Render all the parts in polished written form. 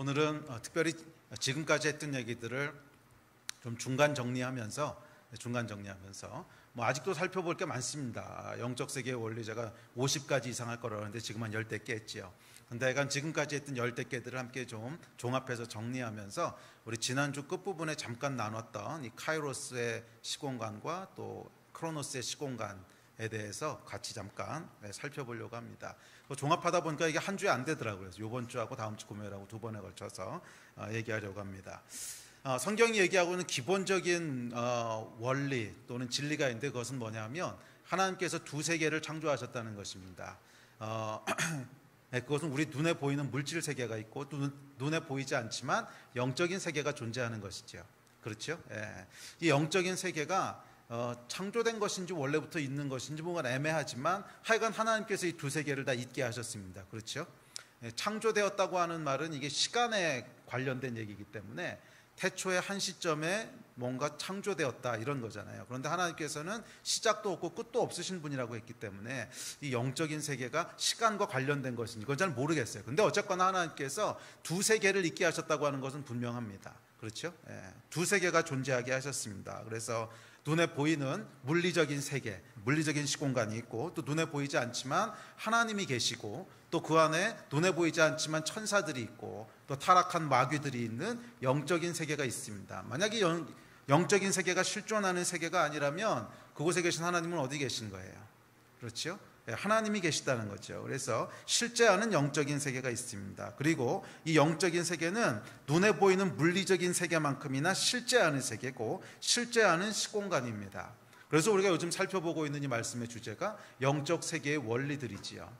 오늘은 특별히 지금까지 했던 얘기들을 좀 중간 정리하면서 뭐 아직도 살펴볼 게 많습니다. 영적 세계의 원리 제가 50가지 이상 할 거라고 하는데 지금 한 10대 개 했지요. 근데 약간 지금까지 했던 10대 개들을 함께 좀 종합해서 정리하면서 우리 지난주 끝부분에 잠깐 나눴던 이 카이로스의 시공간과 또 크로노스의 시공간에 대해서 같이 잠깐 살펴보려고 합니다. 종합하다 보니까 이게 한 주에 안 되더라고요. 그래서 이번 주하고 다음 주 금요일하고 두 번에 걸쳐서 얘기하려고 합니다. 성경이 얘기하고 있는 기본적인 원리 또는 진리가 있는데 그것은 뭐냐면 하나님께서 두 세계를 창조하셨다는 것입니다. 그것은 우리 눈에 보이는 물질 세계가 있고 또 눈에 보이지 않지만 영적인 세계가 존재하는 것이죠. 그렇죠? 이 영적인 세계가 창조된 것인지 원래부터 있는 것인지 뭔가 애매하지만 하여간 하나님께서 이 두 세계를 다 있게 하셨습니다. 그렇죠? 창조되었다고 하는 말은 이게 시간에 관련된 얘기이기 때문에 태초에 한 시점에 뭔가 창조되었다 이런 거잖아요. 그런데 하나님께서는 시작도 없고 끝도 없으신 분이라고 했기 때문에 이 영적인 세계가 시간과 관련된 것인지 그건 잘 모르겠어요. 근데 어쨌거나 하나님께서 두 세계를 있게 하셨다고 하는 것은 분명합니다. 그렇죠? 두 세계가 존재하게 하셨습니다. 그래서 눈에 보이는 물리적인 세계, 물리적인 시공간이 있고 또 눈에 보이지 않지만 하나님이 계시고 또 그 안에 눈에 보이지 않지만 천사들이 있고 또 타락한 마귀들이 있는 영적인 세계가 있습니다. 만약에 영적인 세계가 실존하는 세계가 아니라면 그곳에 계신 하나님은 어디 계신 거예요? 그렇죠? 하나님이 계시다는 거죠. 그래서 실제하는 영적인 세계가 있습니다. 그리고 이 영적인 세계는 눈에 보이는 물리적인 세계만큼이나 실제하는 세계고 실제하는 시공간입니다. 그래서 우리가 요즘 살펴보고 있는 이 말씀의 주제가 영적 세계의 원리들이지요.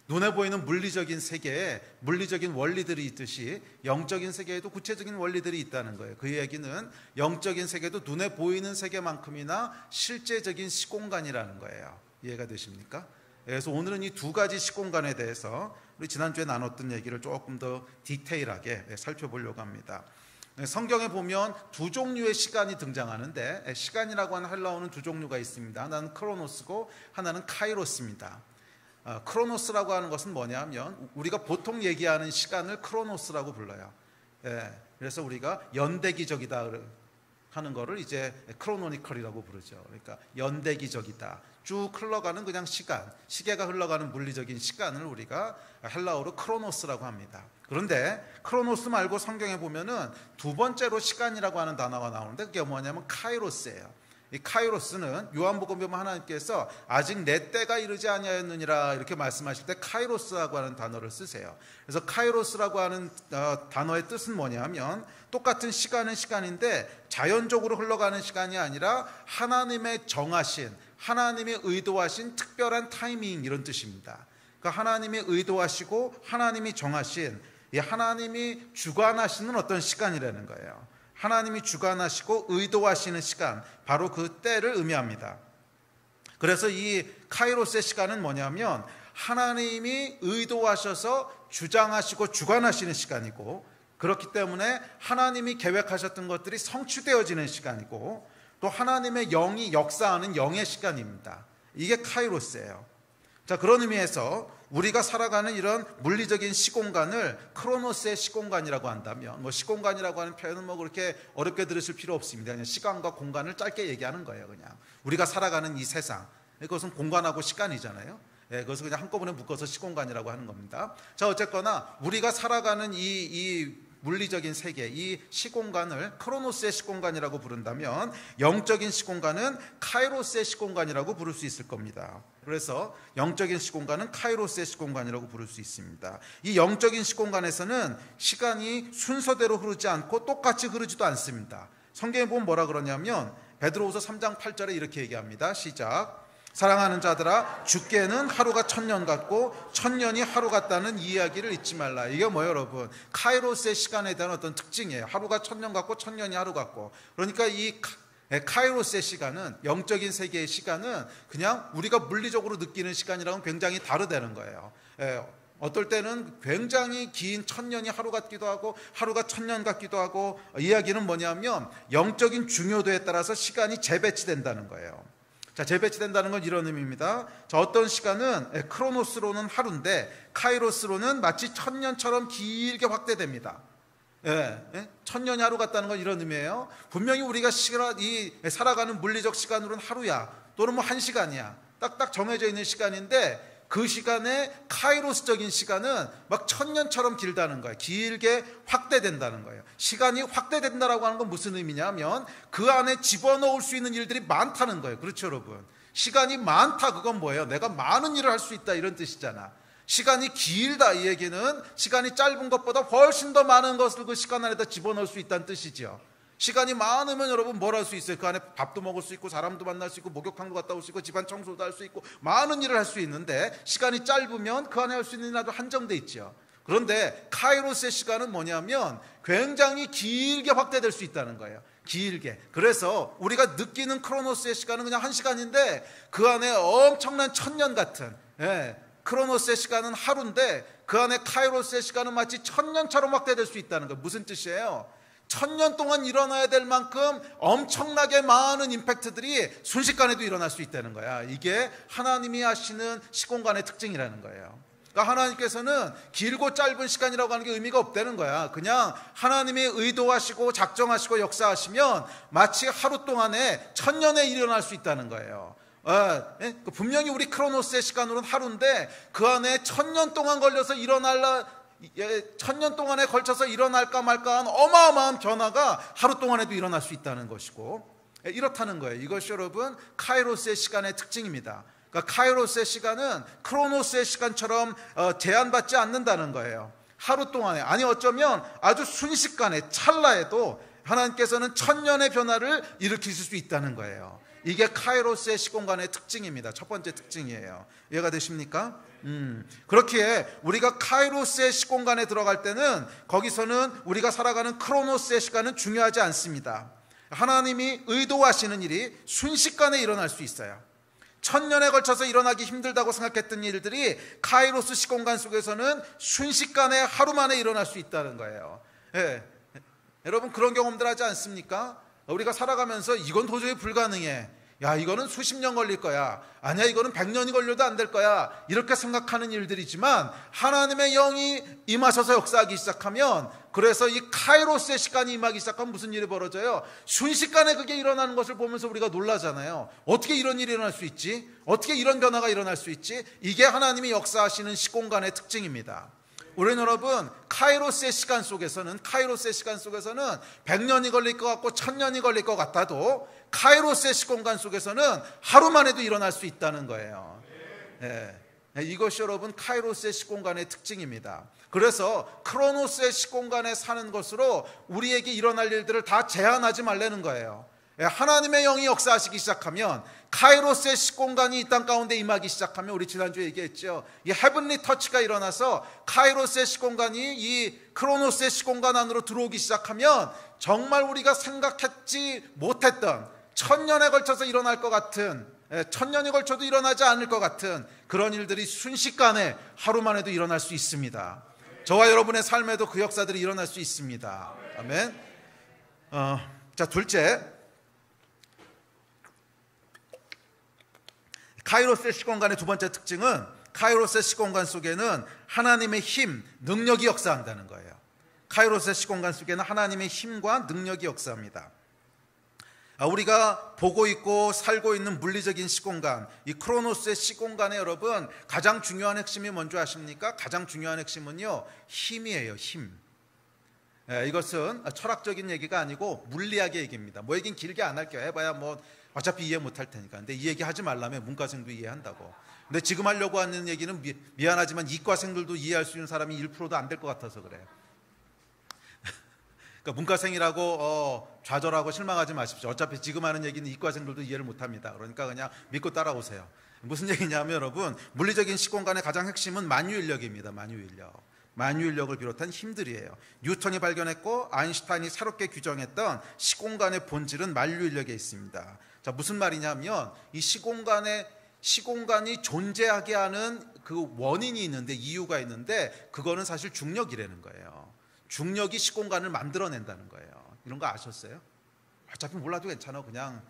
눈에 보이는 물리적인 세계에 물리적인 원리들이 있듯이 영적인 세계에도 구체적인 원리들이 있다는 거예요. 그 얘기는 영적인 세계도 눈에 보이는 세계만큼이나 실제적인 시공간이라는 거예요. 이해가 되십니까? 그래서 오늘은 이 두 가지 시공간에 대해서 우리 지난주에 나눴던 얘기를 조금 더 디테일하게 살펴보려고 합니다. 성경에 보면 두 종류의 시간이 등장하는데 시간이라고 하는 헬라어는 두 종류가 있습니다. 하나는 크로노스고 하나는 카이로스입니다. 크로노스라고 하는 것은 뭐냐면 우리가 보통 얘기하는 시간을 크로노스라고 불러요. 그래서 우리가 연대기적이다 하는 거를 이제 크로노니컬이라고 부르죠. 그러니까 연대기적이다. 쭉 흘러가는 그냥 시간, 시계가 흘러가는 물리적인 시간을 우리가 헬라어로 크로노스라고 합니다. 그런데 크로노스 말고 성경에 보면은 두 번째로 시간이라고 하는 단어가 나오는데 그게 뭐냐면 카이로스예요. 이 카이로스는 요한복음에 보면 하나님께서 아직 내 때가 이르지 아니하였느니라 이렇게 말씀하실 때 카이로스라고 하는 단어를 쓰세요. 그래서 카이로스라고 하는 단어의 뜻은 뭐냐면 똑같은 시간은 시간인데 자연적으로 흘러가는 시간이 아니라 하나님의 정하신 하나님이 의도하신 특별한 타이밍 이런 뜻입니다. 그러니까 하나님이 의도하시고 하나님이 정하신 이 하나님이 주관하시는 어떤 시간이라는 거예요. 하나님이 주관하시고 의도하시는 시간, 바로 그 때를 의미합니다. 그래서 이 카이로스의 시간은 뭐냐면 하나님이 의도하셔서 주장하시고 주관하시는 시간이고 그렇기 때문에 하나님이 계획하셨던 것들이 성취되어지는 시간이고 또 하나님의 영이 역사하는 영의 시간입니다. 이게 카이로스예요. 자, 그런 의미에서 우리가 살아가는 이런 물리적인 시공간을 크로노스의 시공간이라고 한다면 뭐 시공간이라고 하는 표현은 뭐 그렇게 어렵게 들으실 필요 없습니다. 그냥 시간과 공간을 짧게 얘기하는 거예요. 그냥 우리가 살아가는 이 세상 그것은 공간하고 시간이잖아요. 그것을 그냥 한꺼번에 묶어서 시공간이라고 하는 겁니다. 자, 어쨌거나 우리가 살아가는 이 물리적인 세계, 이 시공간을 크로노스의 시공간이라고 부른다면 영적인 시공간은 카이로스의 시공간이라고 부를 수 있을 겁니다. 그래서 영적인 시공간은 카이로스의 시공간이라고 부를 수 있습니다. 이 영적인 시공간에서는 시간이 순서대로 흐르지 않고 똑같이 흐르지도 않습니다. 성경에 보면 뭐라 그러냐면 베드로후서 3장 8절에 이렇게 얘기합니다. 시작. 사랑하는 자들아 주께는 하루가 1000년 같고 1000년이 하루 같다는 이야기를 잊지 말라. 이게 뭐예요 여러분? 카이로스의 시간에 대한 어떤 특징이에요. 하루가 1000년 같고 1000년이 하루 같고. 그러니까 이 카이로스의 시간은 영적인 세계의 시간은 그냥 우리가 물리적으로 느끼는 시간이랑은 굉장히 다르다는 거예요. 어떨 때는 굉장히 긴 1000년이 하루 같기도 하고 하루가 1000년 같기도 하고 이야기는 뭐냐면 영적인 중요도에 따라서 시간이 재배치된다는 거예요. 자, 재배치된다는 건 이런 의미입니다. 자, 어떤 시간은 크로노스로는 하루인데 카이로스로는 마치 1000년처럼 길게 확대됩니다. 천년이 하루 같다는 건 이런 의미예요. 분명히 우리가 살아가는 물리적 시간으로는 하루야, 또는 뭐 1시간이야. 딱딱 정해져 있는 시간인데 그 시간에 카이로스적인 시간은 막 천년처럼 길다는 거예요. 길게 확대된다는 거예요. 시간이 확대된다라고 하는 건 무슨 의미냐면 그 안에 집어넣을 수 있는 일들이 많다는 거예요. 그렇죠, 여러분? 시간이 많다, 그건 뭐예요? 내가 많은 일을 할 수 있다, 이런 뜻이잖아. 시간이 길다, 이 얘기는 시간이 짧은 것보다 훨씬 더 많은 것을 그 시간 안에다 집어넣을 수 있다는 뜻이죠. 시간이 많으면 여러분 뭘 할 수 있어요? 그 안에 밥도 먹을 수 있고 사람도 만날 수 있고 목욕탕도 갔다 올 수 있고 집안 청소도 할 수 있고 많은 일을 할 수 있는데, 시간이 짧으면 그 안에 할 수 있는 일도 한정돼 있죠. 그런데 카이로스의 시간은 뭐냐면 굉장히 길게 확대될 수 있다는 거예요. 길게. 그래서 우리가 느끼는 크로노스의 시간은 그냥 1시간인데 그 안에 엄청난 천년 같은, 크로노스의 시간은 하루인데 그 안에 카이로스의 시간은 마치 천년처럼 확대될 수 있다는 거예요. 무슨 뜻이에요? 천년 동안 일어나야 될 만큼 엄청나게 많은 임팩트들이 순식간에도 일어날 수 있다는 거야. 이게 하나님이 하시는 시공간의 특징이라는 거예요. 그러니까 하나님께서는 길고 짧은 시간이라고 하는 게 의미가 없다는 거야. 그냥 하나님이 의도하시고 작정하시고 역사하시면 마치 하루 동안에 천년에 일어날 수 있다는 거예요. 분명히 우리 크로노스의 시간으로는 하루인데 그 안에 천년 동안 걸려서 천년 동안에 걸쳐서 일어날까 말까 한 어마어마한 변화가 하루 동안에도 일어날 수 있다는 것이고, 이렇다는 거예요. 이것이 여러분 카이로스의 시간의 특징입니다. 그러니까 카이로스의 시간은 크로노스의 시간처럼 제한받지 않는다는 거예요. 하루 동안에, 아니 어쩌면 아주 순식간에 찰나에도 하나님께서는 천년의 변화를 일으키실 수 있다는 거예요. 이게 카이로스의 시공간의 특징입니다. 첫 번째 특징이에요. 이해가 되십니까? 그렇기에 우리가 카이로스의 시공간에 들어갈 때는 거기서는 우리가 살아가는 크로노스의 시간은 중요하지 않습니다. 하나님이 의도하시는 일이 순식간에 일어날 수 있어요. 천년에 걸쳐서 일어나기 힘들다고 생각했던 일들이 카이로스 시공간 속에서는 순식간에 하루 만에 일어날 수 있다는 거예요. 여러분 그런 경험들 하지 않습니까? 우리가 살아가면서 이건 도저히 불가능해, 야 이거는 수십 년 걸릴 거야, 아니야 이거는 100년이 걸려도 안 될 거야, 이렇게 생각하는 일들이지만 하나님의 영이 임하셔서 역사하기 시작하면, 그래서 이 카이로스의 시간이 임하기 시작하면 무슨 일이 벌어져요? 순식간에 그게 일어나는 것을 보면서 우리가 놀라잖아요. 어떻게 이런 일이 일어날 수 있지? 어떻게 이런 변화가 일어날 수 있지? 이게 하나님이 역사하시는 시공간의 특징입니다. 우리는 여러분 카이로스의 시간 속에서는 100년이 걸릴 것 같고 1000년이 걸릴 것 같아도 카이로스의 시공간 속에서는 하루 만에도 일어날 수 있다는 거예요. 이것이 여러분 카이로스의 시공간의 특징입니다. 그래서 크로노스의 시공간에 사는 것으로 우리에게 일어날 일들을 다 제한하지 말라는 거예요. 하나님의 영이 역사하시기 시작하면, 카이로스의 시공간이 이 땅 가운데 임하기 시작하면, 우리 지난주에 얘기했죠, 이 헤븐리 터치가 일어나서 카이로스의 시공간이 이 크로노스의 시공간 안으로 들어오기 시작하면 정말 우리가 생각했지 못했던, 천년에 걸쳐서 일어날 것 같은, 천년이 걸쳐도 일어나지 않을 것 같은 그런 일들이 순식간에 하루 만에도 일어날 수 있습니다. 저와 여러분의 삶에도 그 역사들이 일어날 수 있습니다. 아멘. 자, 둘째, 카이로스의 시공간의 두 번째 특징은, 카이로스의 시공간 속에는 하나님의 힘, 능력이 역사한다는 거예요. 카이로스의 시공간 속에는 하나님의 힘과 능력이 역사합니다. 우리가 보고 있고 살고 있는 물리적인 시공간, 이 크로노스의 시공간에 여러분 가장 중요한 핵심이 뭔지 아십니까? 가장 중요한 핵심은요, 힘이에요. 힘. 이것은 철학적인 얘기가 아니고 물리학의 얘기입니다. 뭐 얘기는 길게 안 할게요. 해봐야 뭐 어차피 이해 못할 테니까. 근데 이 얘기 하지 말라면 문과생도 이해한다고. 근데 지금 하려고 하는 얘기는 미안하지만 이과생들도 이해할 수 있는 사람이 1%도 안 될 것 같아서 그래요. 그러니까 문과생이라고 좌절하고 실망하지 마십시오. 어차피 지금 하는 얘기는 이과생들도 이해를 못합니다. 그러니까 그냥 믿고 따라오세요. 무슨 얘기냐면 여러분, 물리적인 시공간의 가장 핵심은 만유인력입니다. 만유인력을 비롯한 힘들이에요. 뉴턴이 발견했고 아인슈타인이 새롭게 규정했던 시공간의 본질은 만유인력에 있습니다. 자, 무슨 말이냐면 이 시공간이 존재하게 하는 그 원인이 있는데, 이유가 있는데, 그거는 사실 중력이라는 거예요. 중력이 시공간을 만들어낸다는 거예요. 이런 거 아셨어요? 어차피 몰라도 괜찮아. 그냥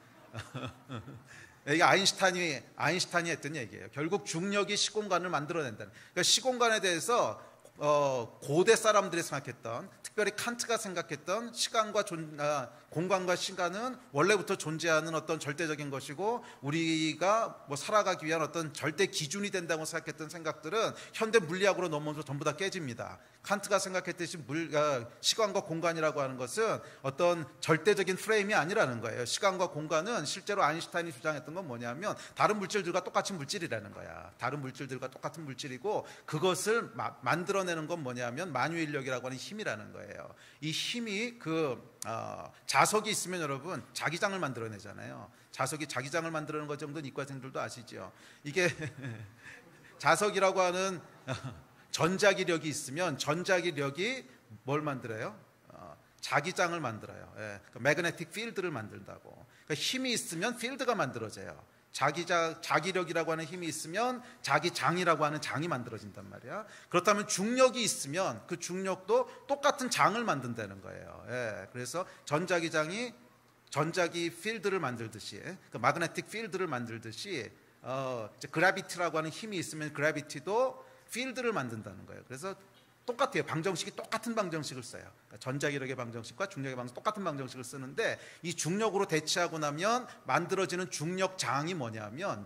이게 아인슈타인이 했던 얘기예요. 결국 중력이 시공간을 만들어낸다는. 그러니까 시공간에 대해서 고대 사람들이 생각했던, 특별히 칸트가 생각했던 시간과 공간과 시간은 원래부터 존재하는 어떤 절대적인 것이고 우리가 뭐 살아가기 위한 어떤 절대 기준이 된다고 생각했던 생각들은 현대 물리학으로 넘어오면서 전부 다 깨집니다. 칸트가 생각했듯이 시간과 공간이라고 하는 것은 어떤 절대적인 프레임이 아니라는 거예요. 시간과 공간은 실제로 아인슈타인이 주장했던 건 뭐냐면 다른 물질들과 똑같은 물질이라는 거야. 다른 물질들과 똑같은 물질이고 그것을 만들어내는 건 뭐냐면 만유인력이라고 하는 힘이라는 거예요. 이 힘이 자석이 있으면 여러분 자기장을 만들어내잖아요. 자석이 자기장을 만들어내는 것 정도는 이과생들도 아시죠. 이게 자석이라고 하는 전자기력이 있으면 전자기력이 뭘 만들어요? 자기장을 만들어요. 매그네틱 필드를 만든다고. 그러니까 힘이 있으면 필드가 만들어져요. 자기력이라고 하는 힘이 있으면 자기장이라고 하는 장이 만들어진단 말이야. 그렇다면 중력이 있으면 그 중력도 똑같은 장을 만든다는 거예요. 그래서 전자기장이 전자기 필드를 만들듯이, 마그네틱 필드를 만들듯이 그래비티라고 하는 힘이 있으면 그래비티도 필드를 만든다는 거예요. 그래서 똑같아요. 방정식이 똑같은 방정식을 써요. 그러니까 전자기력의 방정식과 중력의 방정식 똑같은 방정식을 쓰는데 이 중력으로 대치하고 나면 만들어지는 중력장이 뭐냐면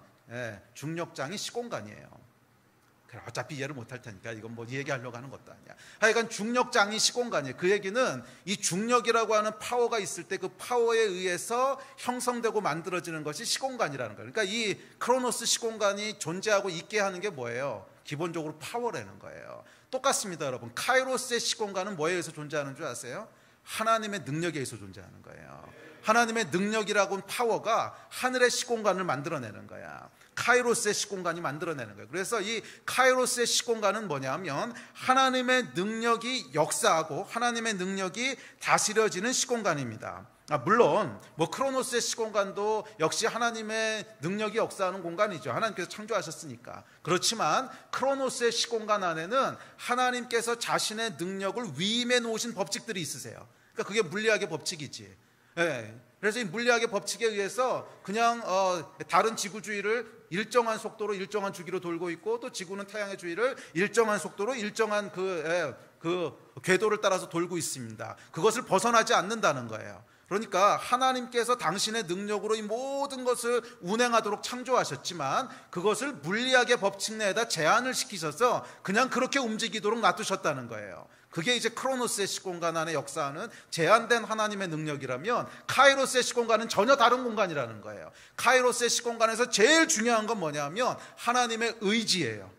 중력장이 시공간이에요. 어차피 이해를 못할 테니까 이건 뭐 얘기하려고 하는 것도 아니야. 하여간 중력장이 시공간이에요. 그 얘기는 이 중력이라고 하는 파워가 있을 때 그 파워에 의해서 형성되고 만들어지는 것이 시공간이라는 거예요. 그러니까 이 크로노스 시공간이 존재하고 있게 하는 게 뭐예요? 기본적으로 파워라는 거예요. 똑같습니다, 여러분. 카이로스의 시공간은 뭐에 의해서 존재하는 줄 아세요? 하나님의 능력에 의해서 존재하는 거예요. 하나님의 능력이라고는 파워가 하늘의 시공간을 만들어내는 거야. 카이로스의 시공간이 만들어내는 거예요. 그래서 이 카이로스의 시공간은 뭐냐면 하나님의 능력이 역사하고 하나님의 능력이 다스려지는 시공간입니다. 물론 뭐 크로노스의 시공간도 역시 하나님의 능력이 역사하는 공간이죠. 하나님께서 창조하셨으니까. 그렇지만 크로노스의 시공간 안에는 하나님께서 자신의 능력을 위임해 놓으신 법칙들이 있으세요. 그러니까 그게 물리학의 법칙이지. 그래서 이 물리학의 법칙에 의해서 그냥 다른 지구주위를 일정한 속도로 일정한 주기로 돌고 있고 또 지구는 태양의 주위를 일정한 속도로 일정한 그 궤도를 따라서 돌고 있습니다. 그것을 벗어나지 않는다는 거예요. 그러니까 하나님께서 당신의 능력으로 이 모든 것을 운행하도록 창조하셨지만 그것을 물리학의 법칙 내에다 제한을 시키셔서 그냥 그렇게 움직이도록 놔두셨다는 거예요. 그게 이제 크로노스의 시공간 안에 역사하는 제한된 하나님의 능력이라면 카이로스의 시공간은 전혀 다른 공간이라는 거예요. 카이로스의 시공간에서 제일 중요한 건 뭐냐면 하나님의 의지예요.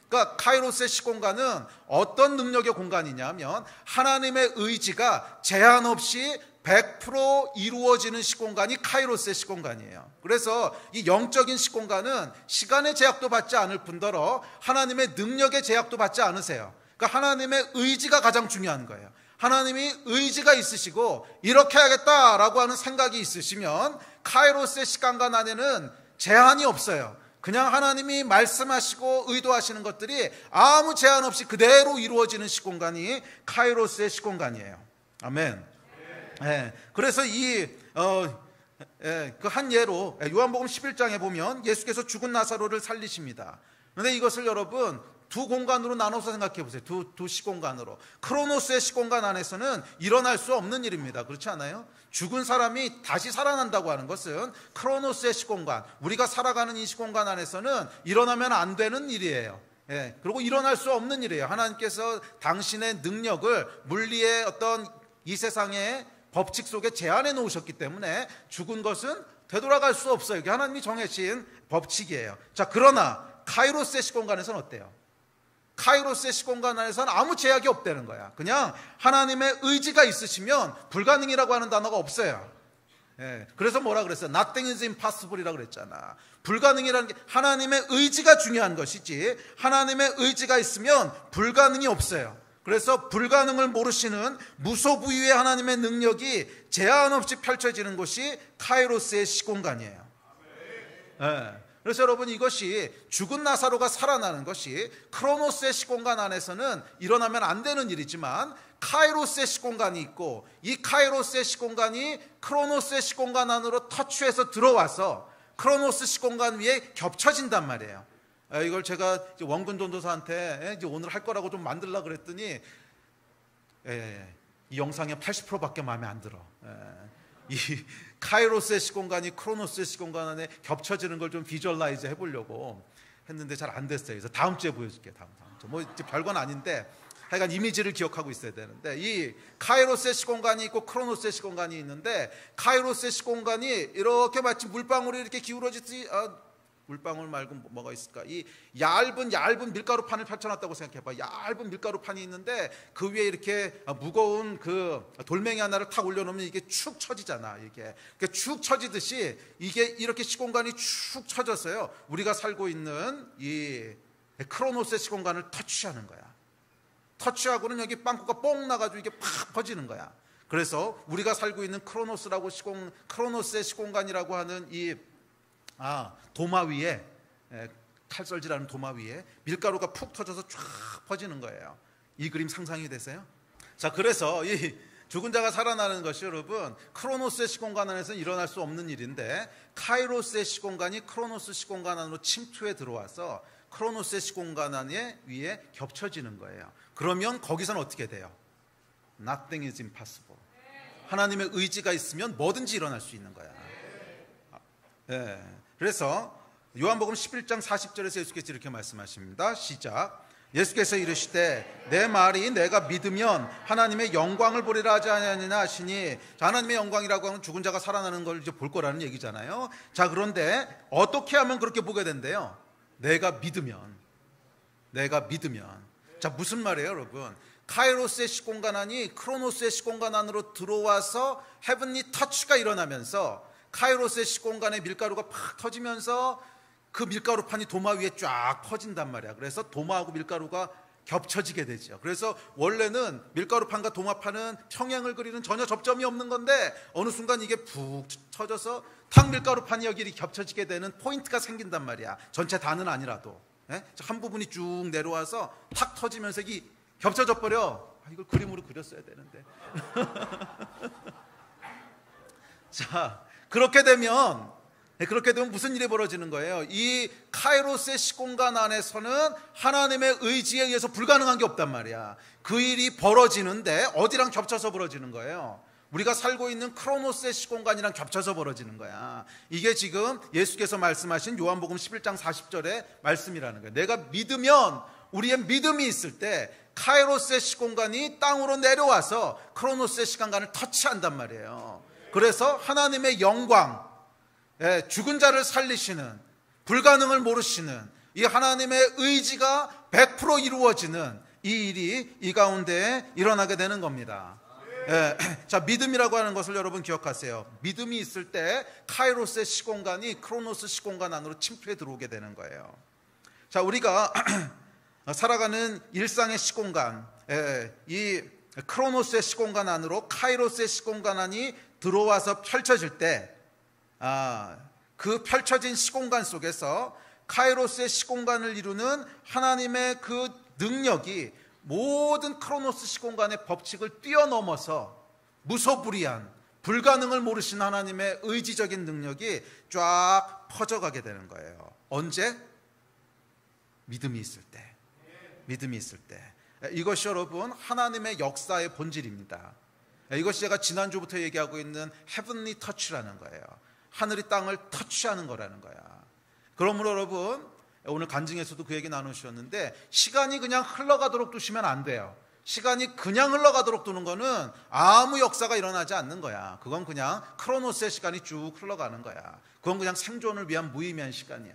그러니까 카이로스의 시공간은 어떤 능력의 공간이냐면 하나님의 의지가 제한 없이 100% 이루어지는 시공간이 카이로스의 시공간이에요. 그래서 이 영적인 시공간은 시간의 제약도 받지 않을 뿐더러 하나님의 능력의 제약도 받지 않으세요. 그러니까 하나님의 의지가 가장 중요한 거예요. 하나님이 의지가 있으시고 이렇게 하겠다라고 하는 생각이 있으시면 카이로스의 시간간 안에는 제한이 없어요. 그냥 하나님이 말씀하시고 의도하시는 것들이 아무 제한 없이 그대로 이루어지는 시공간이 카이로스의 시공간이에요. 아멘. 그래서 그 한 예로 요한복음 11장에 보면 예수께서 죽은 나사로를 살리십니다. 그런데 이것을 여러분 두 공간으로 나눠서 생각해 보세요. 두 시공간으로. 크로노스의 시공간 안에서는 일어날 수 없는 일입니다. 그렇지 않아요? 죽은 사람이 다시 살아난다고 하는 것은 크로노스의 시공간, 우리가 살아가는 이 시공간 안에서는 일어나면 안 되는 일이에요. 그리고 일어날 수 없는 일이에요. 하나님께서 당신의 능력을 물리의 어떤 이 세상의 법칙 속에 제한해 놓으셨기 때문에 죽은 것은 되돌아갈 수 없어요. 이게 하나님이 정해진 법칙이에요. 자, 그러나 카이로스의 시공간에서는 어때요? 카이로스의 시공간 안에서는 아무 제약이 없다는 거야. 그냥 하나님의 의지가 있으시면 불가능이라고 하는 단어가 없어요. 그래서 뭐라 그랬어요? Nothing is impossible이라고 그랬잖아. 불가능이라는 게 하나님의 의지가 중요한 것이지 하나님의 의지가 있으면 불가능이 없어요. 그래서 불가능을 모르시는 무소부유의 하나님의 능력이 제한 없이 펼쳐지는 곳이 카이로스의 시공간이에요. 그래서 여러분 이것이 죽은 나사로가 살아나는 것이 크로노스의 시공간 안에서는 일어나면 안 되는 일이지만 카이로스의 시공간이 있고 이 카이로스의 시공간이 크로노스의 시공간 안으로 터치해서 들어와서 크로노스 시공간 위에 겹쳐진단 말이에요. 이걸 제가 이제 원근 전도사한테 이제 오늘 할 거라고 좀 만들려고 그랬더니 이 영상의 80%밖에 마음에 안 들어. 이 카이로스의 시공간이 크로노스의 시공간 안에 겹쳐지는 걸 좀 비주얼라이즈 해보려고 했는데 잘 안 됐어요. 그래서 다음 주에 보여줄게. 다음 주. 뭐 이제 별건 아닌데 하여간 이미지를 기억하고 있어야 되는데, 이 카이로스의 시공간이 있고 크로노스의 시공간이 있는데, 카이로스의 시공간이 이렇게 마치 물방울이 이렇게 기울어지듯이, 물방울 말고 뭐가 있을까? 이 얇은 밀가루판을 펼쳐놨다고 생각해봐. 얇은 밀가루판이 있는데 그 위에 이렇게 무거운 그 돌멩이 하나를 탁 올려놓으면 이게 축 처지잖아. 이게 축 처지듯이 이게 이렇게 시공간이 축 처졌어요. 우리가 살고 있는 이 크로노스의 시공간을 터치하는 거야. 터치하고는 여기 빵꾸가 뽕 나가지고 이게 팍 퍼지는 거야. 그래서 우리가 살고 있는 크로노스의 시공간이라고 하는 이 도마 위에, 칼썰질하는 도마 위에 밀가루가 푹 터져서 쫙 퍼지는 거예요. 이 그림 상상이 되세요? 자, 그래서 이 죽은 자가 살아나는 것이 여러분 크로노스의 시공간 안에서는 일어날 수 없는 일인데, 카이로스의 시공간이 크로노스 시공간 안으로 침투해 들어와서 크로노스의 시공간 안에 위에 겹쳐지는 거예요. 그러면 거기서는 어떻게 돼요? Nothing is impossible. 하나님의 의지가 있으면 뭐든지 일어날 수 있는 거야. 그래서 요한복음 11장 40절에서 예수께서 이렇게 말씀하십니다. 시작. 예수께서 이르시되 내 말이 내가 믿으면 하나님의 영광을 보리라 하지 아니하느냐 하시니, 하나님의 영광이라고 하면 죽은 자가 살아나는 걸 이제 볼 거라는 얘기잖아요. 자, 그런데 어떻게 하면 그렇게 보게 된대요? 내가 믿으면. 자, 무슨 말이에요, 여러분? 카이로스의 시공간 안이 크로노스의 시공간 안으로 들어와서 헤븐리 터치가 일어나면서 카이로스의 시공간에 밀가루가 팍 터지면서 그 밀가루판이 도마 위에 쫙 퍼진단 말이야. 그래서 도마하고 밀가루가 겹쳐지게 되죠. 그래서 원래는 밀가루판과 도마판은 평행을 그리는 전혀 접점이 없는 건데 어느 순간 이게 푹 터져서 탁 밀가루판이 여기 겹쳐지게 되는 포인트가 생긴단 말이야. 전체 다는 아니라도 한 부분이 쭉 내려와서 탁 터지면서 이 겹쳐져 버려. 이걸 그림으로 그렸어야 되는데. 자, 그렇게 되면 무슨 일이 벌어지는 거예요? 이 카이로스의 시공간 안에서는 하나님의 의지에 의해서 불가능한 게 없단 말이야. 그 일이 벌어지는데 어디랑 겹쳐서 벌어지는 거예요? 우리가 살고 있는 크로노스의 시공간이랑 겹쳐서 벌어지는 거야. 이게 지금 예수께서 말씀하신 요한복음 11장 40절의 말씀이라는 거예요. 내가 믿으면, 우리의 믿음이 있을 때 카이로스의 시공간이 땅으로 내려와서 크로노스의 시공간을 터치한단 말이에요. 그래서 하나님의 영광, 죽은 자를 살리시는, 불가능을 모르시는 이 하나님의 의지가 100% 이루어지는 이 일이 이 가운데 일어나게 되는 겁니다. 자, 믿음이라고 하는 것을 여러분 기억하세요. 믿음이 있을 때 카이로스의 시공간이 크로노스 시공간 안으로 침투해 들어오게 되는 거예요. 자, 우리가 살아가는 일상의 시공간, 이 크로노스의 시공간 안으로 카이로스의 시공간 안이 들어와서 펼쳐질 때, 그 펼쳐진 시공간 속에서 카이로스의 시공간을 이루는 하나님의 그 능력이 모든 크로노스 시공간의 법칙을 뛰어넘어서 무소불위한, 불가능을 모르신 하나님의 의지적인 능력이 쫙 퍼져가게 되는 거예요. 언제? 믿음이 있을 때. 이것이 여러분 하나님의 역사의 본질입니다. 이것이 제가 지난주부터 얘기하고 있는 헤븐리 터치라는 거예요. 하늘이 땅을 터치하는 거라는 거야. 그러므로 여러분, 오늘 간증에서도 그 얘기 나누셨는데, 시간이 그냥 흘러가도록 두시면 안 돼요. 시간이 그냥 흘러가도록 두는 거는 아무 역사가 일어나지 않는 거야. 그건 그냥 크로노스의 시간이 쭉 흘러가는 거야. 그건 그냥 생존을 위한 무의미한 시간이야.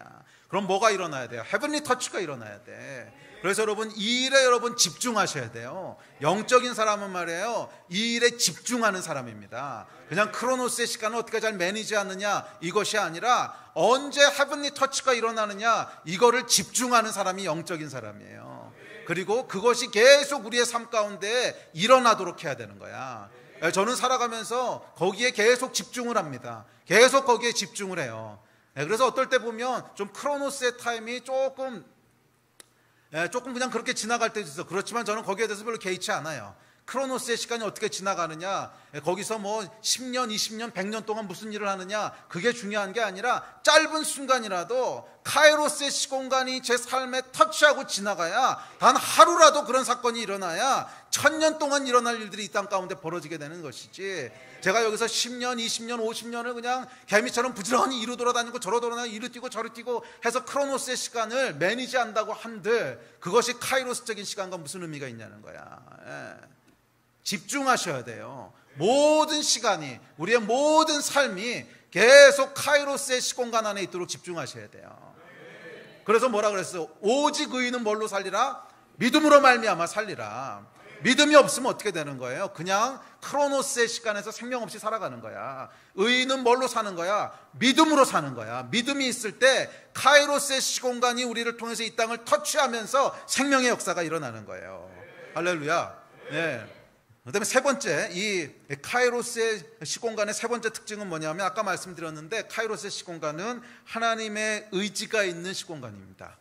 그럼 뭐가 일어나야 돼요? 헤븐리 터치가 일어나야 돼. 그래서 여러분, 이 일에 여러분 집중하셔야 돼요. 영적인 사람은 말이에요, 이 일에 집중하는 사람입니다. 그냥 크로노스의 시간을 어떻게 잘 매니지하느냐 이것이 아니라 언제 헤븐리 터치가 일어나느냐, 이거를 집중하는 사람이 영적인 사람이에요. 그리고 그것이 계속 우리의 삶 가운데 일어나도록 해야 되는 거야. 저는 살아가면서 거기에 계속 집중을 합니다. 계속 거기에 집중을 해요. 그래서 어떨 때 보면 좀 크로노스의 타임이 조금 그냥 그렇게 지나갈 때도 있어. 그렇지만 저는 거기에 대해서 별로 개의치 않아요. 크로노스의 시간이 어떻게 지나가느냐, 거기서 뭐 10년, 20년, 100년 동안 무슨 일을 하느냐, 그게 중요한 게 아니라 짧은 순간이라도 카이로스의 시공간이 제 삶에 터치하고 지나가야, 단 하루라도 그런 사건이 일어나야 1000년 동안 일어날 일들이 이 땅 가운데 벌어지게 되는 것이지, 제가 여기서 10년, 20년, 50년을 그냥 개미처럼 부지런히 이루 돌아다니고 저러 돌아다니고 이루 뛰고 저루 뛰고 해서 크로노스의 시간을 매니지한다고 한들 그것이 카이로스적인 시간과 무슨 의미가 있냐는 거야. 집중하셔야 돼요. 모든 시간이, 우리의 모든 삶이 계속 카이로스의 시공간 안에 있도록 집중하셔야 돼요. 그래서 뭐라 그랬어요? 오직 의인은 뭘로 살리라? 믿음으로 말미암아 살리라. 믿음이 없으면 어떻게 되는 거예요? 그냥 크로노스의 시간에서 생명 없이 살아가는 거야. 의인은 뭘로 사는 거야? 믿음으로 사는 거야. 믿음이 있을 때 카이로스의 시공간이 우리를 통해서 이 땅을 터치하면서 생명의 역사가 일어나는 거예요. 할렐루야. 네. 그다음에 세 번째, 이 카이로스의 시공간의 세 번째 특징은 뭐냐면, 아까 말씀드렸는데 카이로스의 시공간은 하나님의 의지가 있는 시공간입니다.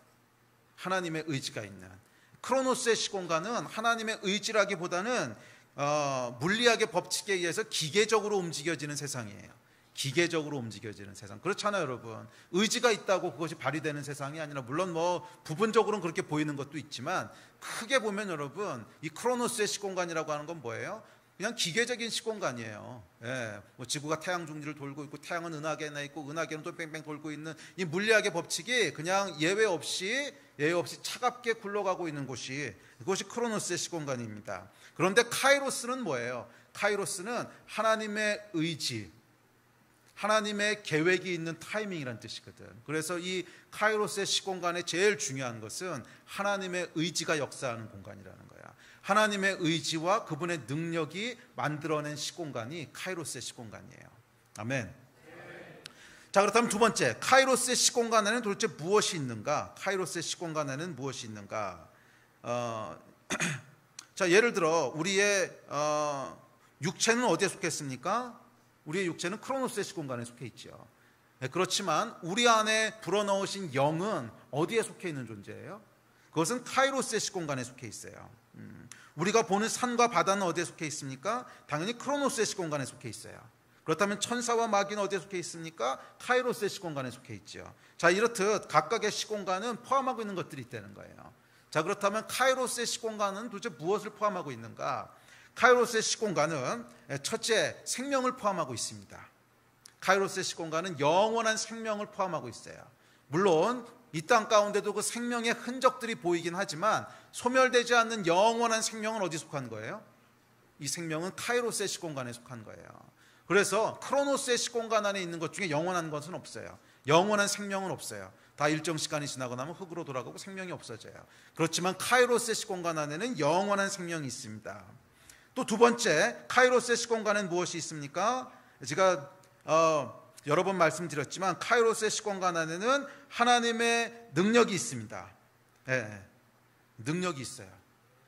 하나님의 의지가 있는. 크로노스의 시공간은 하나님의 의지라기보다는 물리학의 법칙에 의해서 기계적으로 움직여지는 세상이에요. 기계적으로 움직여지는 세상. 그렇잖아요, 여러분. 의지가 있다고 그것이 발휘되는 세상이 아니라, 물론 뭐 부분적으로는 그렇게 보이는 것도 있지만, 크게 보면 여러분, 이 크로노스의 시공간이라고 하는 건 뭐예요? 그냥 기계적인 시공간이에요. 예, 뭐 지구가 태양 중지를 돌고 있고, 태양은 은하계에 있고, 은하계는 또 뺑뺑 돌고 있는 이 물리학의 법칙이 그냥 예외 없이 차갑게 굴러가고 있는 곳이, 그것이 크로노스의 시공간입니다. 그런데 카이로스는 뭐예요? 카이로스는 하나님의 의지, 하나님의 계획이 있는 타이밍이라는 뜻이거든. 그래서 이 카이로스의 시공간의 제일 중요한 것은 하나님의 의지가 역사하는 공간이라는 거야. 하나님의 의지와 그분의 능력이 만들어낸 시공간이 카이로스의 시공간이에요. 아멘. 자, 그렇다면 두 번째, 카이로스의 시공간에는 도대체 무엇이 있는가? 카이로스의 시공간에는 무엇이 있는가? 자, 예를 들어 우리의 육체는 어디에 속했습니까? 우리의 육체는 크로노스의 시공간에 속해 있죠. 그렇지만 우리 안에 불어넣으신 영은 어디에 속해 있는 존재예요? 그것은 카이로스의 시공간에 속해 있어요. 우리가 보는 산과 바다는 어디에 속해 있습니까? 당연히 크로노스의 시공간에 속해 있어요. 그렇다면 천사와 마귀는 어디에 속해 있습니까? 카이로스의 시공간에 속해 있죠. 자, 이렇듯 각각의 시공간은 포함하고 있는 것들이 있다는 거예요. 자, 그렇다면 카이로스의 시공간은 도대체 무엇을 포함하고 있는가? 카이로스의 시공간은 첫째, 생명을 포함하고 있습니다. 카이로스의 시공간은 영원한 생명을 포함하고 있어요. 물론 이 땅 가운데도 그 생명의 흔적들이 보이긴 하지만 소멸되지 않는 영원한 생명은 어디 속한 거예요? 이 생명은 카이로스의 시공간에 속한 거예요. 그래서 크로노스의 시공간 안에 있는 것 중에 영원한 것은 없어요. 영원한 생명은 없어요. 다 일정 시간이 지나고 나면 흙으로 돌아가고 생명이 없어져요. 그렇지만 카이로스의 시공간 안에는 영원한 생명이 있습니다. 또 두 번째, 카이로스의 시공간에는 무엇이 있습니까? 제가 여러 번 말씀드렸지만 카이로스의 시공간 안에는 하나님의 능력이 있습니다. 능력이 있어요.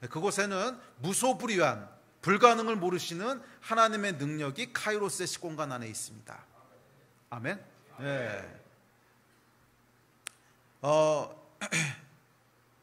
그곳에는 무소불위한, 불가능을 모르시는 하나님의 능력이 카이로스의 시공간 안에 있습니다. 아멘.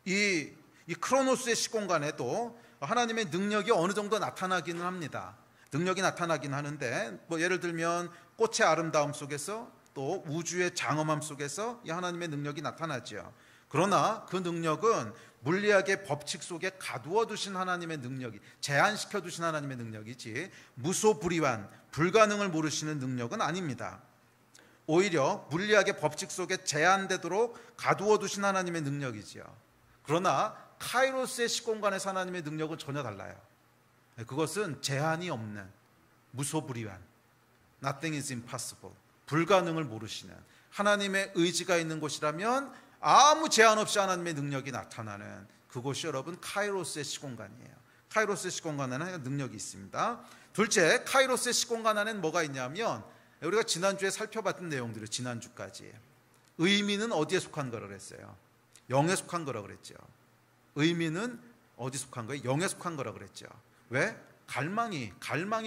이 크로노스의 시공간에도 하나님의 능력이 어느 정도 나타나기는 합니다. 능력이 나타나긴 하는데, 뭐 예를 들면 꽃의 아름다움 속에서, 또 우주의 장엄함 속에서 이 하나님의 능력이 나타나죠. 그러나 그 능력은 물리학의 법칙 속에 가두어 두신 하나님의 능력이, 제한시켜 두신 하나님의 능력이지 무소불위한, 불가능을 모르시는 능력은 아닙니다. 오히려 물리학의 법칙 속에 제한되도록 가두어 두신 하나님의 능력이지요. 그러나 카이로스의 시공간에서 하나님의 능력은 전혀 달라요. 그것은 제한이 없는, 무소불위한, nothing is impossible, 불가능을 모르시는 하나님의 의지가 있는 곳이라면 아무 제한 없이 하나님의 능력이 나타나는 그곳이 여러분 카이로스의 시공간이에요. 카이로스의 시공간에는 능력이 있습니다. 둘째, 카이로스의 시공간 안에는 뭐가 있냐면, 우리가 지난주에 살펴봤던 내용들을, 지난주까지 의미는 어디에 속한 거라고 그랬어요? 영에 속한 거라고 그랬죠. 의미는 어디 속한 거예요? 영에 속한 거라고 그랬죠. 왜? 갈망이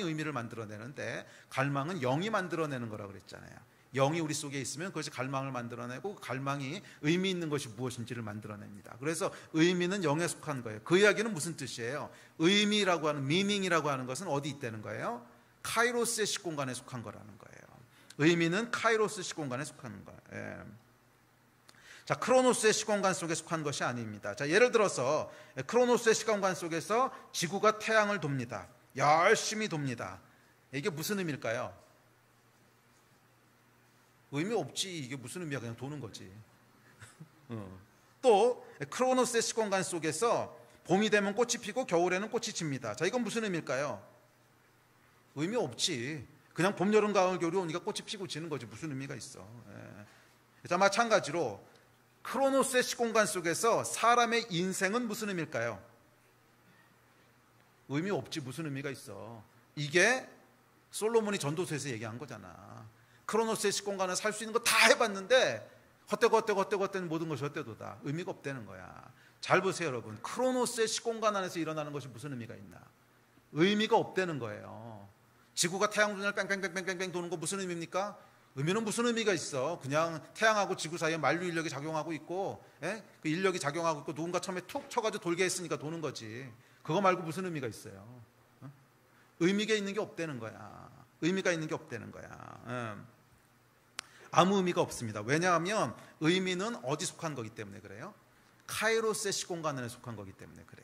의미를 만들어내는데 갈망은 영이 만들어내는 거라고 그랬잖아요. 영이 우리 속에 있으면 그것이 갈망을 만들어내고 그 갈망이 의미 있는 것이 무엇인지를 만들어냅니다. 그래서 의미는 영에 속한 거예요. 그 이야기는 무슨 뜻이에요? 의미라고 하는, 미닝이라고 하는 것은 어디 있다는 거예요? 카이로스의 시공간에 속한 거라는 거예요. 의미는 카이로스 시공간에 속하는 거예요. 예. 자, 크로노스의 시공간 속에 속한 것이 아닙니다. 자, 예를 들어서 크로노스의 시공간 속에서 지구가 태양을 돕니다. 열심히 돕니다. 이게 무슨 의미일까요? 의미 없지. 이게 무슨 의미야? 그냥 도는 거지. 또 크로노스의 시공간 속에서 봄이 되면 꽃이 피고 겨울에는 꽃이 집니다. 자, 이건 무슨 의미일까요? 의미 없지. 그냥 봄, 여름, 가을, 겨울이 오니까 꽃이 피고 지는 거지. 무슨 의미가 있어. 예. 자, 마찬가지로 크로노스의 시공간 속에서 사람의 인생은 무슨 의미일까요? 의미 없지. 무슨 의미가 있어. 이게 솔로몬이 전도서에서 얘기한 거잖아. 크로노스의 시공간을 살 수 있는 거 다 해봤는데 헛되고 모든 것이 헛되도다. 의미가 없다는 거야. 잘 보세요, 여러분. 크로노스의 시공간 안에서 일어나는 것이 무슨 의미가 있나? 의미가 없다는 거예요. 지구가 태양 분열 뺑뺑뺑뺑뺑 도는 거 무슨 의미입니까? 의미는 무슨 의미가 있어? 그냥 태양하고 지구 사이에 만류 인력이 작용하고 있고, 그 인력이 작용하고 있고 누군가 처음에 툭 쳐가지고 돌게 했으니까 도는 거지. 그거 말고 무슨 의미가 있어요? 의미가 있는 게 없다는 거야. 의미가 있는 게 없다는 거야. 아무 의미가 없습니다. 왜냐하면 의미는 어디 속한 거기 때문에 그래요? 카이로스의 시공간 안에 속한 거기 때문에 그래.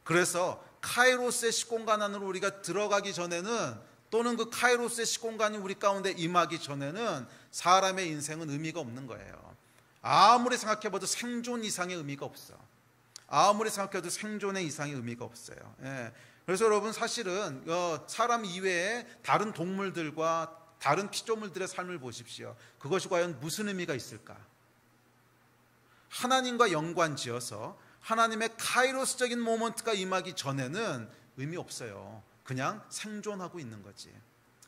그래서 카이로스의 시공간 안으로 우리가 들어가기 전에는, 또는 그 카이로스의 시공간이 우리 가운데 임하기 전에는 사람의 인생은 의미가 없는 거예요. 아무리 생각해봐도 생존 이상의 의미가 없어. 아무리 생각해도 생존의 이상의 의미가 없어요. 예. 그래서 여러분, 사실은 사람 이외에 다른 동물들과 다른 피조물들의 삶을 보십시오. 그것이 과연 무슨 의미가 있을까? 하나님과 연관지어서 하나님의 카이로스적인 모먼트가 임하기 전에는 의미 없어요. 그냥 생존하고 있는 거지.